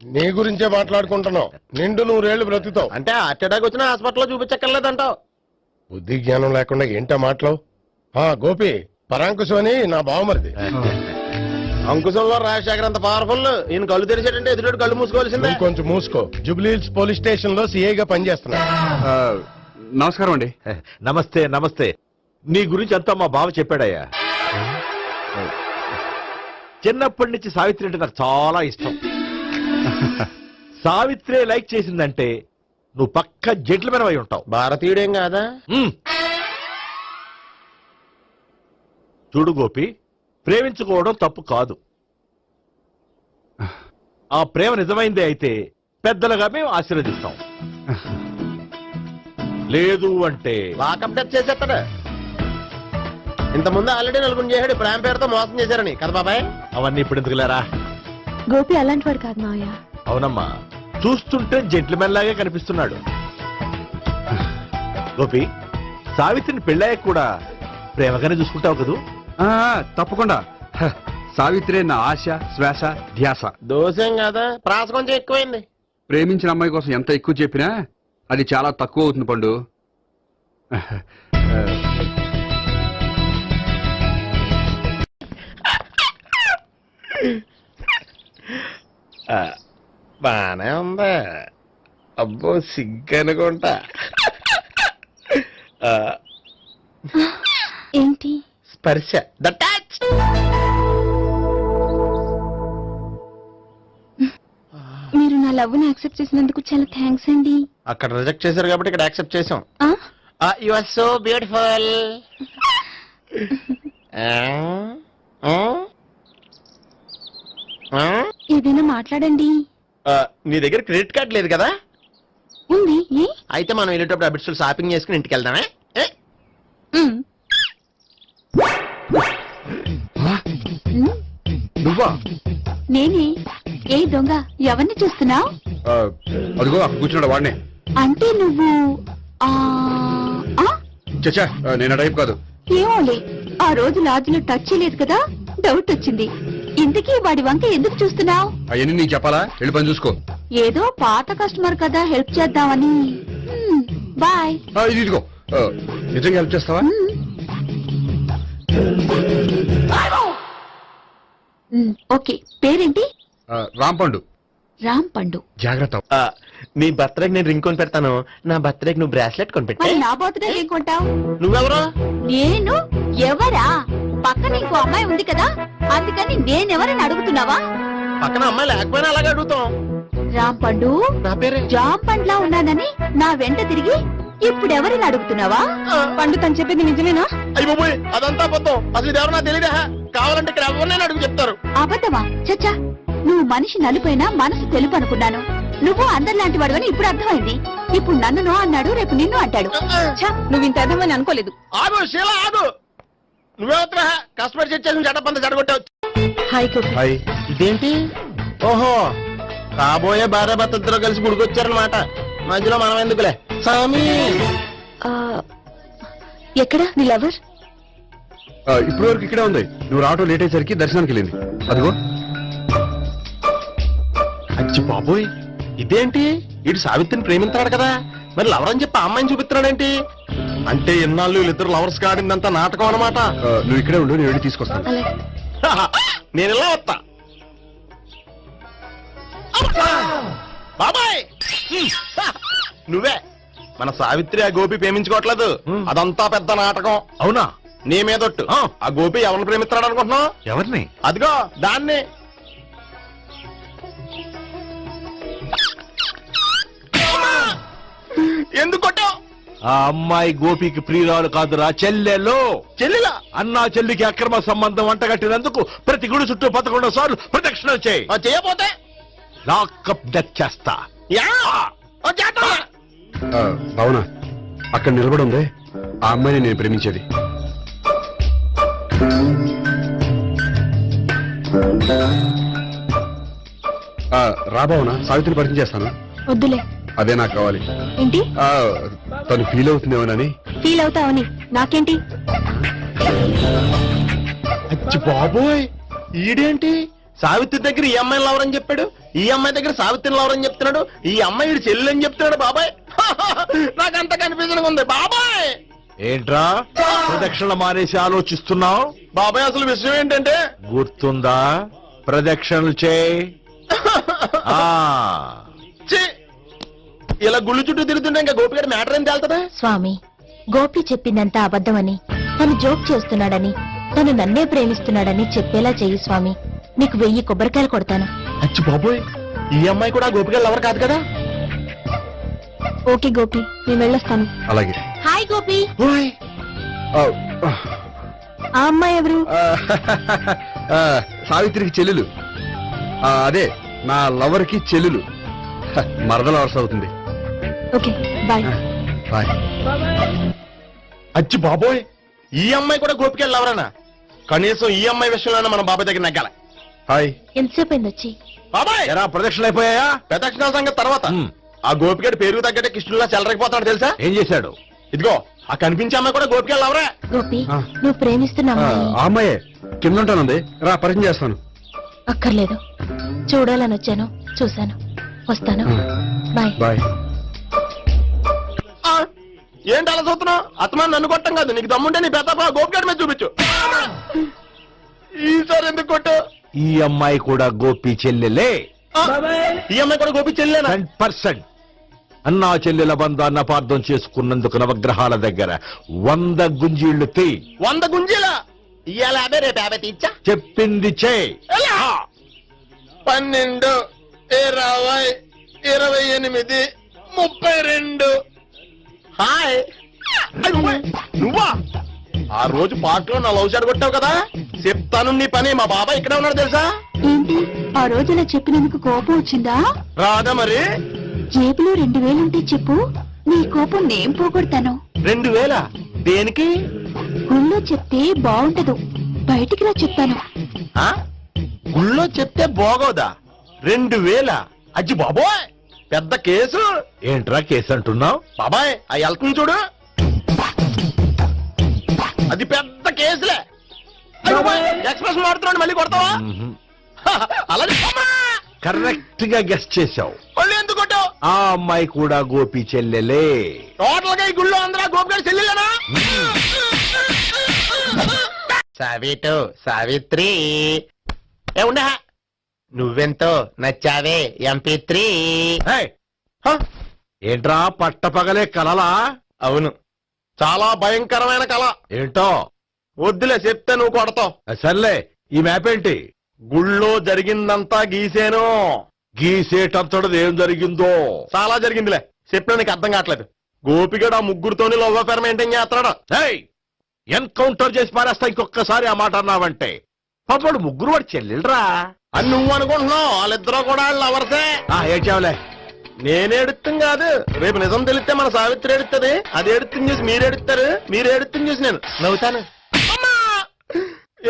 నీ గురించే మాట్లాడుకుంటున్నావు. నిండు 100 ఏళ్ళు బ్రతుకుతావు. అంటే హార్ట్ అటాక్ వచ్చిన హాస్పిటల్లో చూపించక్కర్లేదంటావు. బుద్ధి జ్ఞానం లేకుండా ఏంటో మాటలు? గోపి, పరాంకుశం అని నా బావమరిది. అంకుశంలో రాజశేఖర్ అంత పవర్ఫుల్. ఈయన కళ్ళు తెరిచాడంటే ఎదురు కళ్ళు మూసుకోవాల్సిందే. కొంచెం మూసుకో. జూబ్లీహిల్స్ పోలీస్ స్టేషన్ లో సిఐగా పనిచేస్తున్నా. నమస్కారం అండి. నమస్తే నమస్తే. నీ గురించి అంతా మా బావ చెప్పాడయ్యా. చిన్నప్పటి నుంచి సావిత్రి అంటే నాకు చాలా ఇష్టం. సావిత్రి లైక్ చేసిందంటే నువ్వు పక్క జెంట్లమెన్ అయి ఉంటావు. భారతీయుడేం కాదా? చూడు గోపి, ప్రేమించుకోవడం తప్పు కాదు. ఆ ప్రేమ నిజమైందే అయితే పెద్దలుగా మేము ఆశీర్వదిస్తాం. లేదు అంటే వాకప్ డెత్ చేసేస్తాడా? ఇంతకుముందు ఆల్రెడీ నలుగురు చేశాడు, ప్రేమ పేరుతో మోసం చేశారని కదా బాబాయ్. అవన్నీ ఇప్పుడు ఎందుకులేరా? గోపి అలాంటి వాడు కాదు మావయ్య. అవునమ్మా, చూస్తుంటే జెంట్మెన్ లాగే కనిపిస్తున్నాడు. గోపి, సావిత్రిని పెళ్ళాక కూడా ప్రేమగానే చూసుకుంటావు కదూ? తప్పకుండా. సావిత్రి నా ఆశ, శ్వాస, ధ్యాస. దోషం కదా, ప్రాస కొంచెం ఎక్కువైంది. ప్రేమించిన అమ్మాయి కోసం ఎంత ఎక్కువ చెప్పినా అది చాలా తక్కువ అవుతుంది పండు. బానే ఉందా? అబ్బో సిగ్గనుకుంటా. ఏంటి? స్పర్శ, ద టచ్. మీరు నా లవ్ ని యాక్సెప్ట్ చేసినందుకు చాలా థ్యాంక్స్ అండి. అక్కడ రిజెక్ట్ చేశారు కాబట్టి ఇక్కడ యాక్సెప్ట్ చేసాం. ఆ? You are so beautiful. ఏదైనా మాట్లాడండి. నీ దగ్గర క్రెడిట్ కార్డ్ లేదు కదా? ఉంది. ఏ? అయితే మనం వెళ్ళేటప్పుడు అబిట్స్ షాపింగ్ చేసుకుని ఇంటికి వెళ్దామే. ఉమ్. నువ్వా? నేనే. ఏ దొంగ, ఎవరిని చూస్తున్నావు? అదిగో అక్కడ కూర్చున్నాడు వాడినే. అంటే నువ్వు ఆ ఆ? చచ్చా, నేను ఆ టైప్ కాదు. ఏమోలే, ఆ రోజు లాడ్జిలో టచ్ చేయలేదు కదా, డౌట్ వచ్చింది. ఇంతకీ వాడి వంక ఎందుకు చూస్తున్నావు? అవన్నీ నీకు చెప్పాలా? వెళ్ళి పని చూసుకో. ఏదో పాత కస్టమర్ కదా, హెల్ప్ చేద్దామని. బాయ్. ఇదిగో, నిజంగా హెల్ప్ చేస్తావా? ఓకే. పేరేంటి? రాంపండు. రామ్ పండు. జాగ్రత్త. నీ బర్త్డేకి నేను రింగ్ కొని పెడతాను, నా బర్త్డేకి నువ్వు బ్రాస్లెట్ కొని పెట్టే. మరి నా బర్త్డే ఏం కొంటావు? నువ్వెవరు? నేను ఎవరా? పక్కన ఇంకో అమ్మాయి ఉంది కదా, అందుకని నేనెవరని అడుగుతున్నావా? పక్కన అమ్మాయి లేకపోయినా అలాగే అడుగుతాం. రామ్ పండు, నా పేరే జామ్ పండ్లా ఉన్నానని నా వెంట తిరిగి ఇప్పుడెవరిని అడుగుతున్నావా? పండు తను చెప్పింది నిజమేనా? అయ్యి బాబోయ్, అదంతా అబద్ధం. అసలు ఇది ఎవరు నాకు తెలియదా? కావాలంటే ఇక్కడ ఎవరినైనా అడుగు చెప్తారు. అబద్ధమా? చచ్చా, నువ్వు మనిషి నలుపైనా మనసు తెలుపు అనుకున్నాను. నువ్వు అందరిలాంటి వాడు అని ఇప్పుడు అర్థమైంది. ఇప్పుడు నన్ను నో అన్నాడు, రేపు నిన్ను అంటాడు. నువ్వు ఇంత అర్థమని అనుకోలేదు. ఆగు శీల, ఆగు. నువ్వెవరా? కస్టమర్ చెక్ చేసి చెడ్డ జడగొట్టావు. హాయ్ గోపి. హాయ్. ఇదేంటి? ఓహో, కాబోయే భార్య భర్త ఇద్దరు కలిసి గుడికొచ్చారనమాట. మధ్యలో మనం ఎందుకులే సామి. ఎక్కడ నీ లవర్? ఇప్పుడు వరకు ఇక్కడే ఉంది. నువ్వు రావటం లేట్ అయ్యేసరికి దర్శనానికి వెళ్ళింది. అదిగో. అచ్చి బాబోయ్, ఇదేంటి? ఇటు సావిత్రిని ప్రేమించాడు కదా, మరి లవర్ అని చెప్పి ఆ అమ్మాయిని చూపిస్తున్నాడేంటి? అంటే ఎన్నాళ్ళు వీళ్ళిద్దరు లవర్స్ కాడిందంతా నాటకం అనమాట. నువ్వు ఇక్కడే ఉండు, నేను వెళ్ళి తీసుకొస్తాను. నేను ఇలా వస్తా. బాబాయ్, నువ్వే మన సావిత్రి ఆ గోపి ప్రేమించుకోవట్లేదు, అదంతా పెద్ద నాటకం. అవునా? నీ మీదొట్టు. ఆ గోపి ఎవరిని ప్రేమిస్తున్నాడు అనుకుంటున్నావు? ఎవరిని? అదిగో దాన్ని. ఎందుకు కొట్టావు? ఆ అమ్మాయి గోపికి ప్రియురాలు కాదురా, చెల్లెలో. చెల్లిలా? అన్నా చెల్లికి అక్రమ సంబంధం అంటగట్టినందుకు ప్రతి గుడి చుట్టూ 11 సార్లు ప్రదక్షిణలు చేయి. చేయపోతే లాకప్ డెత్ చేస్తా. అవునా? అక్కడ నిలబడి ఉంది ఆ అమ్మాయిని నేను ప్రేమించేది. రాబావునా? సావిత్రిని పరిచయం చేస్తాను. వద్దులే. అదే నాకు కావాలి. ఏంటి? తను ఫీల్ అవుతుందేమోనని. ఫీల్ అవుతావని నాకేంటి? అచ్చి బాబోయ్, ఈడేంటి సావిత్రి దగ్గర ఈ అమ్మాయిని లవరని చెప్పాడు, ఈ అమ్మాయి దగ్గర సావిత్రిని లవరని చెప్తున్నాడు, ఈ అమ్మాయి ఈడు చెల్లి అని చెప్తున్నాడు. బాబాయ్, నాకంత కన్ఫ్యూజన్ ఉంది బాబాయ్. ఏంట్రా ప్రదక్షిణ మానేసి ఆలోచిస్తున్నావు? బాబాయ్, అసలు విషయం ఏంటంటే గుర్తుందా? ప్రదక్షిణలు చేయి. ఇలా గుళ్ళు చుట్టూ తిరుగుతుంటే ఇంకా గోపిగారి మ్యాటర్ ఏం తేలుతుందా? స్వామి, గోపి చెప్పిందంతా అబద్ధమని, తను జోక్ చేస్తున్నాడని, తను నన్నే ప్రేమిస్తున్నాడని చెప్పేలా చెయ్యి స్వామి. నీకు 1000 కొబ్బరికాయలు కొడతాను. అచ్చి బాబోయ్, ఈ అమ్మాయి కూడా గోపిగారు లవర్ కాదు కదా? ఓకే గోపి, నేను వెళ్ళొస్తాను. అలాగే. హాయ్ గోపి. ఆ అమ్మాయి ఎవరు? సావిత్రికి చెల్లెలు. అదే నా లవర్ కి చెల్లెలు. మరద లవర్స్ అవుతుంది. Okay bye. బాయ్. అచ్చి బాబోయ్, ఈ అమ్మాయి కూడా గోపికి వెళ్ళవరానా? కనీసం ఈ అమ్మాయి విషయంలోనే మన బాబాయ్ దగ్గర నెగ్గాల. హాయ్ ఎంతసేపు అయింది వచ్చి? బాబాయ్ ఎరా ప్రదక్షిణలు అయిపోయాయా? ప్రదక్షిణాల సంగతి తర్వాత. ఆ గోపిగడి పేరు తగ్గట్టే కృష్ణులా చెలరైపోతాడు తెలుసా? ఏం చేశాడు? ఇదిగో ఆ కనిపించే అమ్మాయి కూడా గోపికి వెళ్ళవరా? గోపి, నువ్వు ప్రేమిస్తున్న అమ్మాయి ఆ అమ్మాయే కింద ఉంటానుంది, రా పరిచయం చేస్తాను. అక్కర్లేదు. చూడాలని వచ్చాను, చూశాను, వస్తాను. బాయ్. బాయ్. ఏంటి అలా చూస్తున్నావు? అత్తమాని నన్ను కొట్టం కాదు, నీకు దమ్ముంటే నీ పెద్ద గోపిగడి మీద చూపించు. ఈసారి ఎందుకు కొట్టు? ఈ అమ్మాయి కూడా గోపి చెల్లెలే. ఈ అమ్మాయి కూడా గోపి చెల్లేనా? 100%. అన్నా చెల్లెల బంధాన్ని అపార్థం చేసుకున్నందుకు నవగ్రహాల దగ్గర 100 గుంజీళ్లు తీ. 100 గుంజీలా? ఇవాళ 50, రేపు 50 తీచ్చా. చెప్పింది చే. 12, 20, 28, 32. హాయ్. నువ్వా? ఆ రోజు పార్క్ లో నా లవ్ షాట్ కొట్టావు కదా, చెప్తాను నీ పని. మా బాబాయ్ ఇక్కడే ఉన్నాడు తెలుసా? ఏంటి ఆ రోజు అలా చెప్పినందుకు కోపం వచ్చిందా? రాదా మరి? జేబులో 2000 ఉంటే చెప్పు, నీ కోపం నేను పోగొడతాను. 2000? దేనికి? గుళ్ళో చెప్తే బాగుంటదు, బయటికి రా చెప్తాను. ఆ? గుళ్ళో చెప్తే బాగోదా? 2000? అజ్జి బాబోయ్, పెద్ద కేసు. ఏంట్రా కేసు అంటున్నావు? బాబాయ్ ఆ వెళ్తుంది చూడు, అది పెద్ద కేసులే. ఎక్స్ప్రెస్ మాడుతున్నాడు, మళ్ళీ కొడతావా? అలాగే కరెక్ట్ గా గెస్ట్ చేశావు. మళ్ళీ ఎందుకు కొట్టావు? ఆ అమ్మాయి కూడా గోపి చెల్లెలే. టోటల్ గా ఈ గుళ్ళో అందరూ గోపిగారు చెల్లిలేనా? సావిటు సావిత్రి ఏ ఉండ, నువ్వెంతో నచ్చావే MP3. ఏంట్రా పట్టపగలే కలలా? అవును, చాలా భయంకరమైన కళ. ఏంటో? వద్దులే, చెప్తే నువ్వు కొడతావు. సర్లే, ఈ మ్యాప్ ఏంటి? గుళ్ళో జరిగిందంతా గీసేను. గీసేటంతటది ఏం జరిగిందో? చాలా జరిగిందిలే, చెప్పినా నీకు అర్థం కావట్లేదు. గోపిగడు ఆ ముగ్గురుతోని లవ్ అఫేర్ మెయింటైన్ చేస్తాడు. ఎన్కౌంటర్ చేసి పారేస్తా ఇంకొకసారి ఆ మాట అన్నావంటే. పాపడు ముగ్గురు వాడు చెల్లెలరా అని నువ్వు అనుకుంటున్నావు, వాళ్ళిద్దరూ కూడా లవర్సే. ఏడ్చావులే. నేనేడుతుంది కాదు, రేపు నిజం తెలిస్తే మన సావిత్రి ఏడుస్తుంది. అది ఏడుతుంది చూసి మీరు ఏడుస్తారు, మీరు ఏడుతుంది చూసి నేను నవ్వుతాను.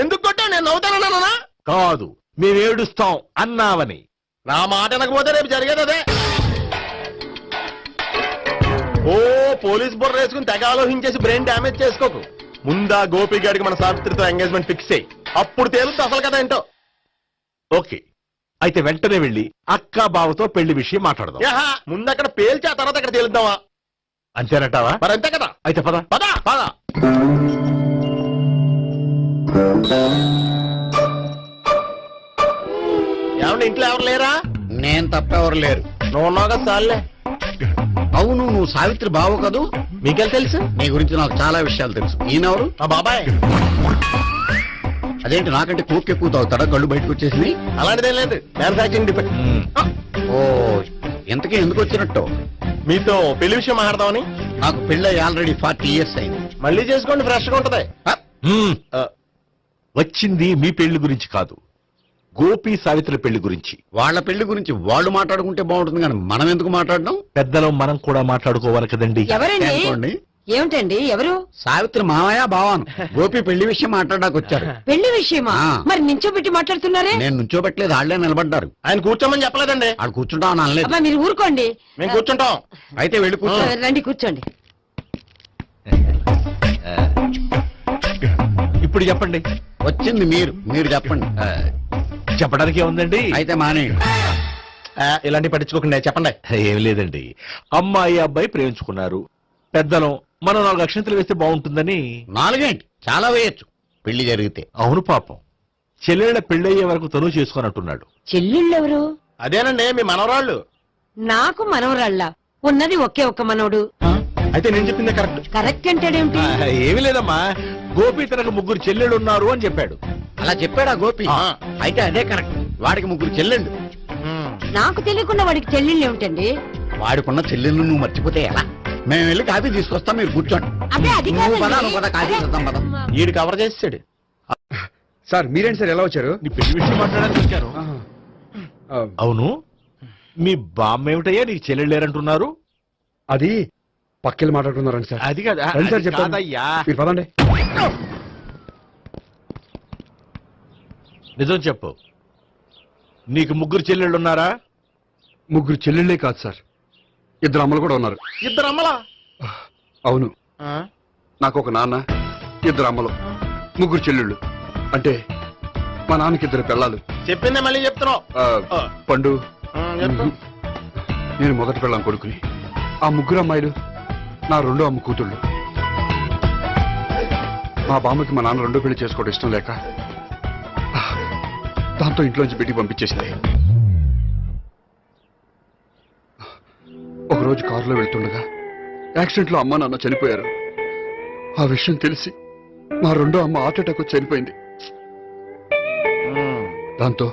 ఎందుకు కొట్టా? నేను నవ్వుతానన్నా? కాదు, మేమేడుస్తాం అన్నావని. నా మాట అనకపోతే రేపు జరిగేది అదే. ఓ పోలీస్ బుర్ర వేసుకుని తెగ ఆలోచించేసి బ్రెయిన్ డ్యామేజ్ చేసుకోకు. ముందా గోపి గారికి మన సావిత్రితో ఎంగేజ్మెంట్ ఫిక్స్ అయ్యి, అప్పుడు తేలుతుంది అసలు కదా ఏంటో. ఓకే, అయితే వెంటనే వెళ్ళి అక్క బావతో పెళ్లి విషయం మాట్లాడదాం. ముందు అక్కడ పేల్చి ఆ తర్వాత అక్కడ తేలుద్దామా? అంతేనంటావా? మరి అంతే కదా. అయితే పద పద పద. ఏమండి ఇంట్లో ఎవరు లేరా? నేను తప్ప ఎవరు లేరు. నువ్వు ఉన్నావు కదా చాలే. అవును, నువ్వు సావిత్రి బావు కదూ? మీకెళ్ళి తెలుసు? నీ గురించి నాకు చాలా విషయాలు తెలుసు. ఈయనెవరు? మా బాబాయ్. అదేంటి నాకంటే కోక్ ఎక్కువ తాగుతాడా? కళ్ళు బయటకు వచ్చేసి. అలాంటిదేం లేదు, మ్యానుఫాక్చరింగ్ డిఫెక్ట్. ఓ, ఇంతకీ ఎందుకు వచ్చినట్టు? మీతో పెళ్లి విషయం మాట్లాడదామని. నాకు పెళ్ళి ఆల్రెడీ 40 years అయింది. మళ్ళీ చేసుకోండి, ఫ్రెష్ గా ఉంటది. వచ్చింది మీ పెళ్లి గురించి కాదు, గోపి సావిత్రి పెళ్లి గురించి. వాళ్ళ పెళ్లి గురించి వాళ్ళు మాట్లాడుకుంటే బాగుంటుంది, కానీ మనం ఎందుకు మాట్లాడడం? పెద్దలో మనం కూడా మాట్లాడుకోవాలి కదండి. అనుకోండి. ఏమిటండి ఎవరు? సావిత్రి మామయ్య బావాను గోపి పెళ్లి విషయం మాట్లాడడానికి వచ్చారు. పెళ్లి విషయమా? మరి నించోబెట్టి మాట్లాడుతున్నారే? నేను నుంచోబెట్టలేదు, వాళ్ళే నిలబడ్డారు. ఆయన కూర్చోమని చెప్పలేదండి. వాళ్ళు కూర్చుంటాం అనలేదు. అబ్బా మీరు ఊరుకోండి. మేము కూర్చుంటాం. అయితే వెళ్ళి కూర్చో. రండి కూర్చోండి. ఇప్పుడు చెప్పండి. వచ్చింది మీరు చెప్పండి. చెప్పడానికి ఏముందండి? అయితే మానేయండి. ఇలాంటి పట్టించుకోకుండా చెప్పండి. ఏం లేదండి, అమ్మాయి అబ్బాయి ప్రేమించుకున్నారు. పెద్దలం మనం 4 అక్షంతలు వేస్తే బాగుంటుందని. 4 ఏంటి, చాలా వేయచ్చు పెళ్లి జరిగితే. అవును పాపం, చెల్లెళ్ళ పెళ్ళయ్యే వరకు తను చేసుకోనంటున్నాడు. చెల్లెళ్ళెవరు? అదేనండి మీ మనవరాళ్ళు. నాకు మనవరాళ్ళ ఉన్నది ఒకే ఒక్క మనవడు. అయితే నేను చెప్పిందే కరెక్ట్. కరెక్ట్ అంటాడేమిటి? ఏమి లేదమ్మా, గోపి తనకు 3 చెల్లెళ్ళు ఉన్నారు అని చెప్పాడు. అలా చెప్పాడా గోపి? అయితే అదే కరెక్ట్. వాడికి 3 చెల్లెళ్ళు. నాకు తెలియకుండా వాడికి చెల్లెళ్ళు ఏమిటండి? వాడికున్న చెల్లెళ్ళు నువ్వు మర్చిపోతే ఎలా? మేము వెళ్ళి కాఫీ తీసుకొస్తాం, మీరు కూర్చోండి. అదే అది నువ్వు పద, నువ్వు పద, కాఫీ చేద్దాం పద. ఈడు కవర్ చేసాడు. సార్ మీరేంటి సార్ ఎలా వచ్చారు? నీ పెళ్లి విషయం మాట్లాడడానికి వచ్చాను. అవును, మీ బామ్మ ఏమిటయ్యా నీకు చెల్లెళ్ళు లేరంటున్నారు? అది పక్కెళ్ళి మాట్లాడుకున్నారండి సార్. అది కదా సార్ చెప్తాను. కాదయ్యా. మీరు పదండి. నిజం చెప్పు, నీకు ముగ్గురు చెల్లెళ్ళు ఉన్నారా? ముగ్గురు చెల్లెళ్ళే కాదు సార్, ఇద్దరు అమ్మలు కూడా ఉన్నారు. ఇద్దరు అమ్మలా? అవును, నాకు ఒక నాన్న, ఇద్దరు అమ్మలు, ముగ్గురు చెల్లెళ్ళు. అంటే మా నాన్నకి ఇద్దరు పిల్లలు. చెప్పిందే మళ్ళీ చెప్తున్నావు. పండు, నేను మొదటి పిల్లం కొడుకుని. ఆ ముగ్గురు అమ్మాయిలు నా రెండో అమ్మ కూతుళ్ళు. మా బామ్మకి మా నాన్న రెండో పెళ్లి చేసుకోవడం ఇష్టం లేక దాంతో ఇంట్లోంచి పెట్టి పంపించేసింది. ఒకరోజు కారులో వెళ్తుండగా యాక్సిడెంట్లో అమ్మ నాన్న చనిపోయారు. ఆ విషయం తెలిసి మా రెండో అమ్మ హార్ట్ అటాక్ వచ్చి చనిపోయింది. దాంతో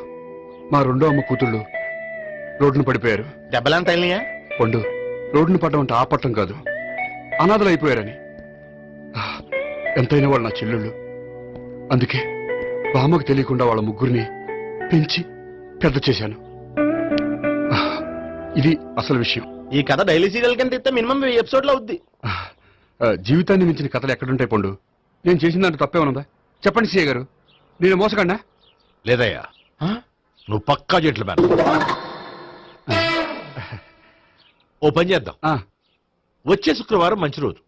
మా రెండో అమ్మ కూతుళ్ళు రోడ్డును పడిపోయారు. దెబ్బలంత అయినాయా? పండు, రోడ్డును పడ్డం అంటే ఆపట్టం కాదు, అనాథలు అయిపోయారని. ఎంతైనా వాళ్ళు నా చెల్లెళ్ళు. అందుకే బామ్మకు తెలియకుండా వాళ్ళ ముగ్గురిని పెంచి పెద్ద చేశాను. ఇది అసలు విషయం. ఈ కథ డైలీ సీరియల్ కింద ఇస్తే మినిమం ఎపిసోడ్ లో అవుద్ది. జీవితాన్ని మించిన కథలు ఎక్కడుంటాయి పండు? నేను చేసిన దాంట్లో తప్పే ఉన్నదా? చెప్పండి సీఏ గారు, నేను మోసకండా? లేదయ్యా, నువ్వు పక్కా జెంట్లు మ్యాన్. ఓ పని చేద్దాం, వచ్చే శుక్రవారం మంచి రోజు,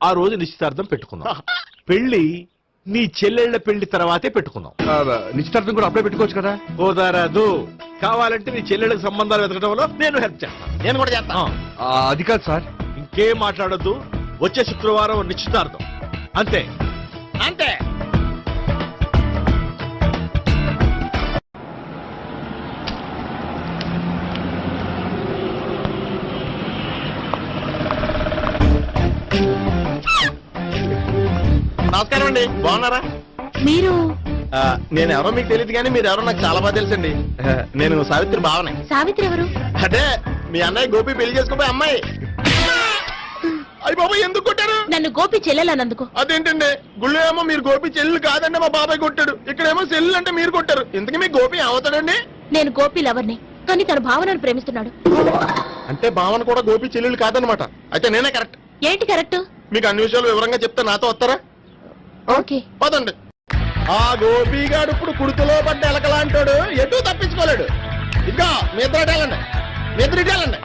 ఆ రోజు నిశ్చితార్థం పెట్టుకుందాం. పెళ్లి నీ చెల్లెళ్ల పెళ్లి తర్వాతే పెట్టుకుందాం. నిశ్చితార్థం కూడా అప్పుడే పెట్టుకోవచ్చు కదా? కుదరదు, కావాలంటే నీ చెల్లెళ్ళకి సంబంధాలు వెతకడంలో నేను హెల్ప్ చేస్తాను. నేను కూడా చేస్తాను. అది కాదు సార్. ఇంకేం మాట్లాడొద్దు, వచ్చే శుక్రవారం నిశ్చితార్థం, అంతే అంతే. నమస్కారం అండి, బాగున్నారా? మీరు నేను ఎవరో మీకు తెలియదు కానీ మీరు ఎవరో నాకు చాలా బాగా తెలుసండి. నేను సావిత్రి భావనే. సావిత్రి ఎవరు? అదే మీ అన్నయ్య గోపి పెళ్లి చేసుకోపోయి అమ్మాయి. అయ్యి బాబాయ్, ఎందుకు కొట్టారు? నన్ను గోపి చెల్లెలన్నందుకు. అదేంటండి, గుళ్ళు ఏమో మీరు గోపి చెల్లెలు కాదండి మా బాబాయ్ కొట్టాడు, ఇక్కడేమో చెల్లెలు అంటే మీరు కొట్టారు. ఇంతకీ మీ గోపి అవుతాడండి? నేను గోపి లవర్ని, కానీ తన భావనను ప్రేమిస్తున్నాడు. అంటే భావన కూడా గోపి చెల్లెలు కాదనమాట. అయితే నేనే కరెక్ట్. ఏంటి కరెక్ట్? మీకు అన్ని విషయాలు వివరంగా చెప్తే నాతో వస్తారా? ఓకే, పదండి. ఆ గోపిగాడు ఇప్పుడు కుడుకులో పడ్డ ఎలకలాంటాడు, ఎటు తప్పించుకోలేడు. ఇంకా మీ ఇద్దరు వెళ్ళండి, మీ ఇద్దరు వెళ్ళండి.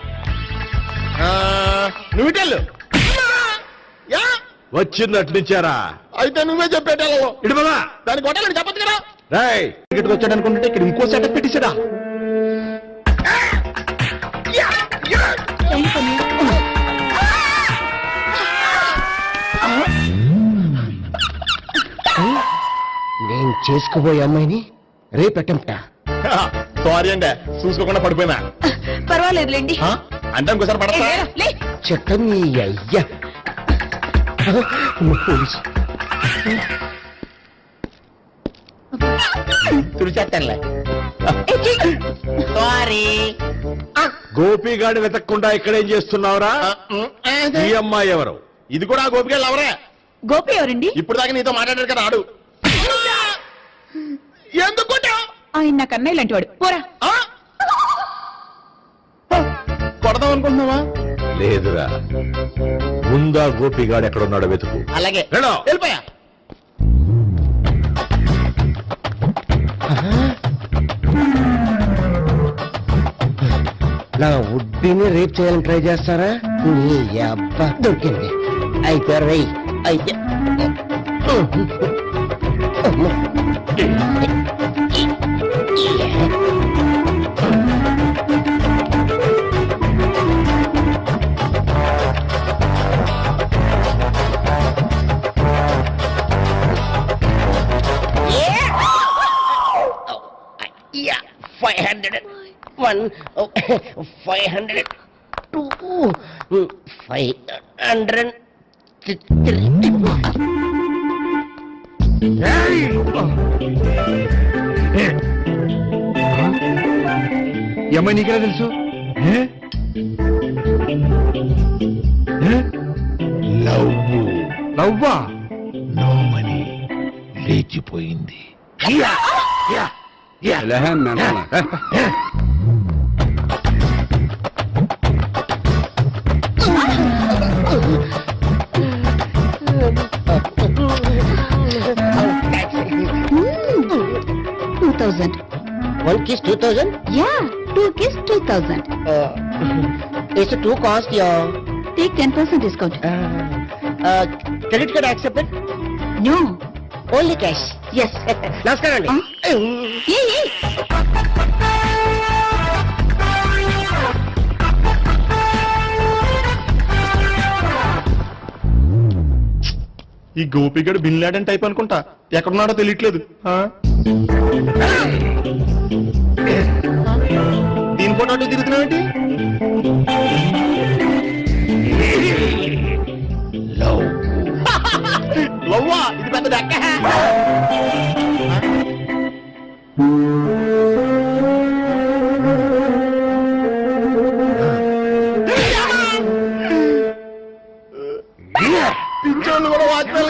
నువ్వు ఇటెళ్ళు. వచ్చిందటు నుంచారా? అయితే నువ్వే చెప్పేటెళ్ళవు. ఇటువలా దానికి కొట్టాలని చెప్పదు కదా. రాయ్, ఇక్కడికి వచ్చాడు అనుకుంటే ఇక్కడ ఇంకో సెటప్ పెట్టించడా? నేను చేసుకోబోయే అమ్మాయిని రేపెట్టంట. సారీ అండి, చూసుకోకుండా పడిపోయినా. పర్వాలేదులేండి. అంటే ఇంకోసారి పడతా. చెత్త నీ అయ్యా. తుడిచేస్తానులే. సారీ. గోపిగాడు వెతకకుండా ఇక్కడేం చేస్తున్నావురా? ఈ అమ్మాయి ఎవరు? ఇది కూడా ఆ గోపిగాడు ఎవరే? గోపి ఎవరండి? ఇప్పుడు దాకా నీతో మాట్లాడారు కదా, ఆడు. ఎందుకు కొట్టావు? ఆయన నాకు అన్నయ్య లాంటి వాడు. పోరా. కొడదాం అనుకుంటున్నావా? లేదురా, ముందా గోపిగాడు ఎక్కడున్నాడో వెతుకు. అలాగే, వెళ్ళిపోయా. నా ఉడ్బిని రేప్ చేయాలని ట్రై చేస్తారా? నీ అబ్బా దొరికింది. అయితే రై అయితే Yeah, 500. 1, 500. 2, 500. 3. ఈ అమ్మాయి నీకెలా తెలుసు? లవ్వా? నోమని లేచిపోయింది. 2000. 1 kiss 2000? Yeah, 2 kiss 2000. It's too cost, yeah. Take 10% discount. Credit card accepted? No. Only cash. Yes. నమస్కారం అండి. Hey. ఈ గోపిగడు బిన్ లాడెన్ టైప్ అనుకుంటా, ఎక్కడున్నాడో తెలియట్లేదు. దీని ఫోటో అటు తిరుగుతున్నావేంటి? లవ్వా, ఇది పెద్ద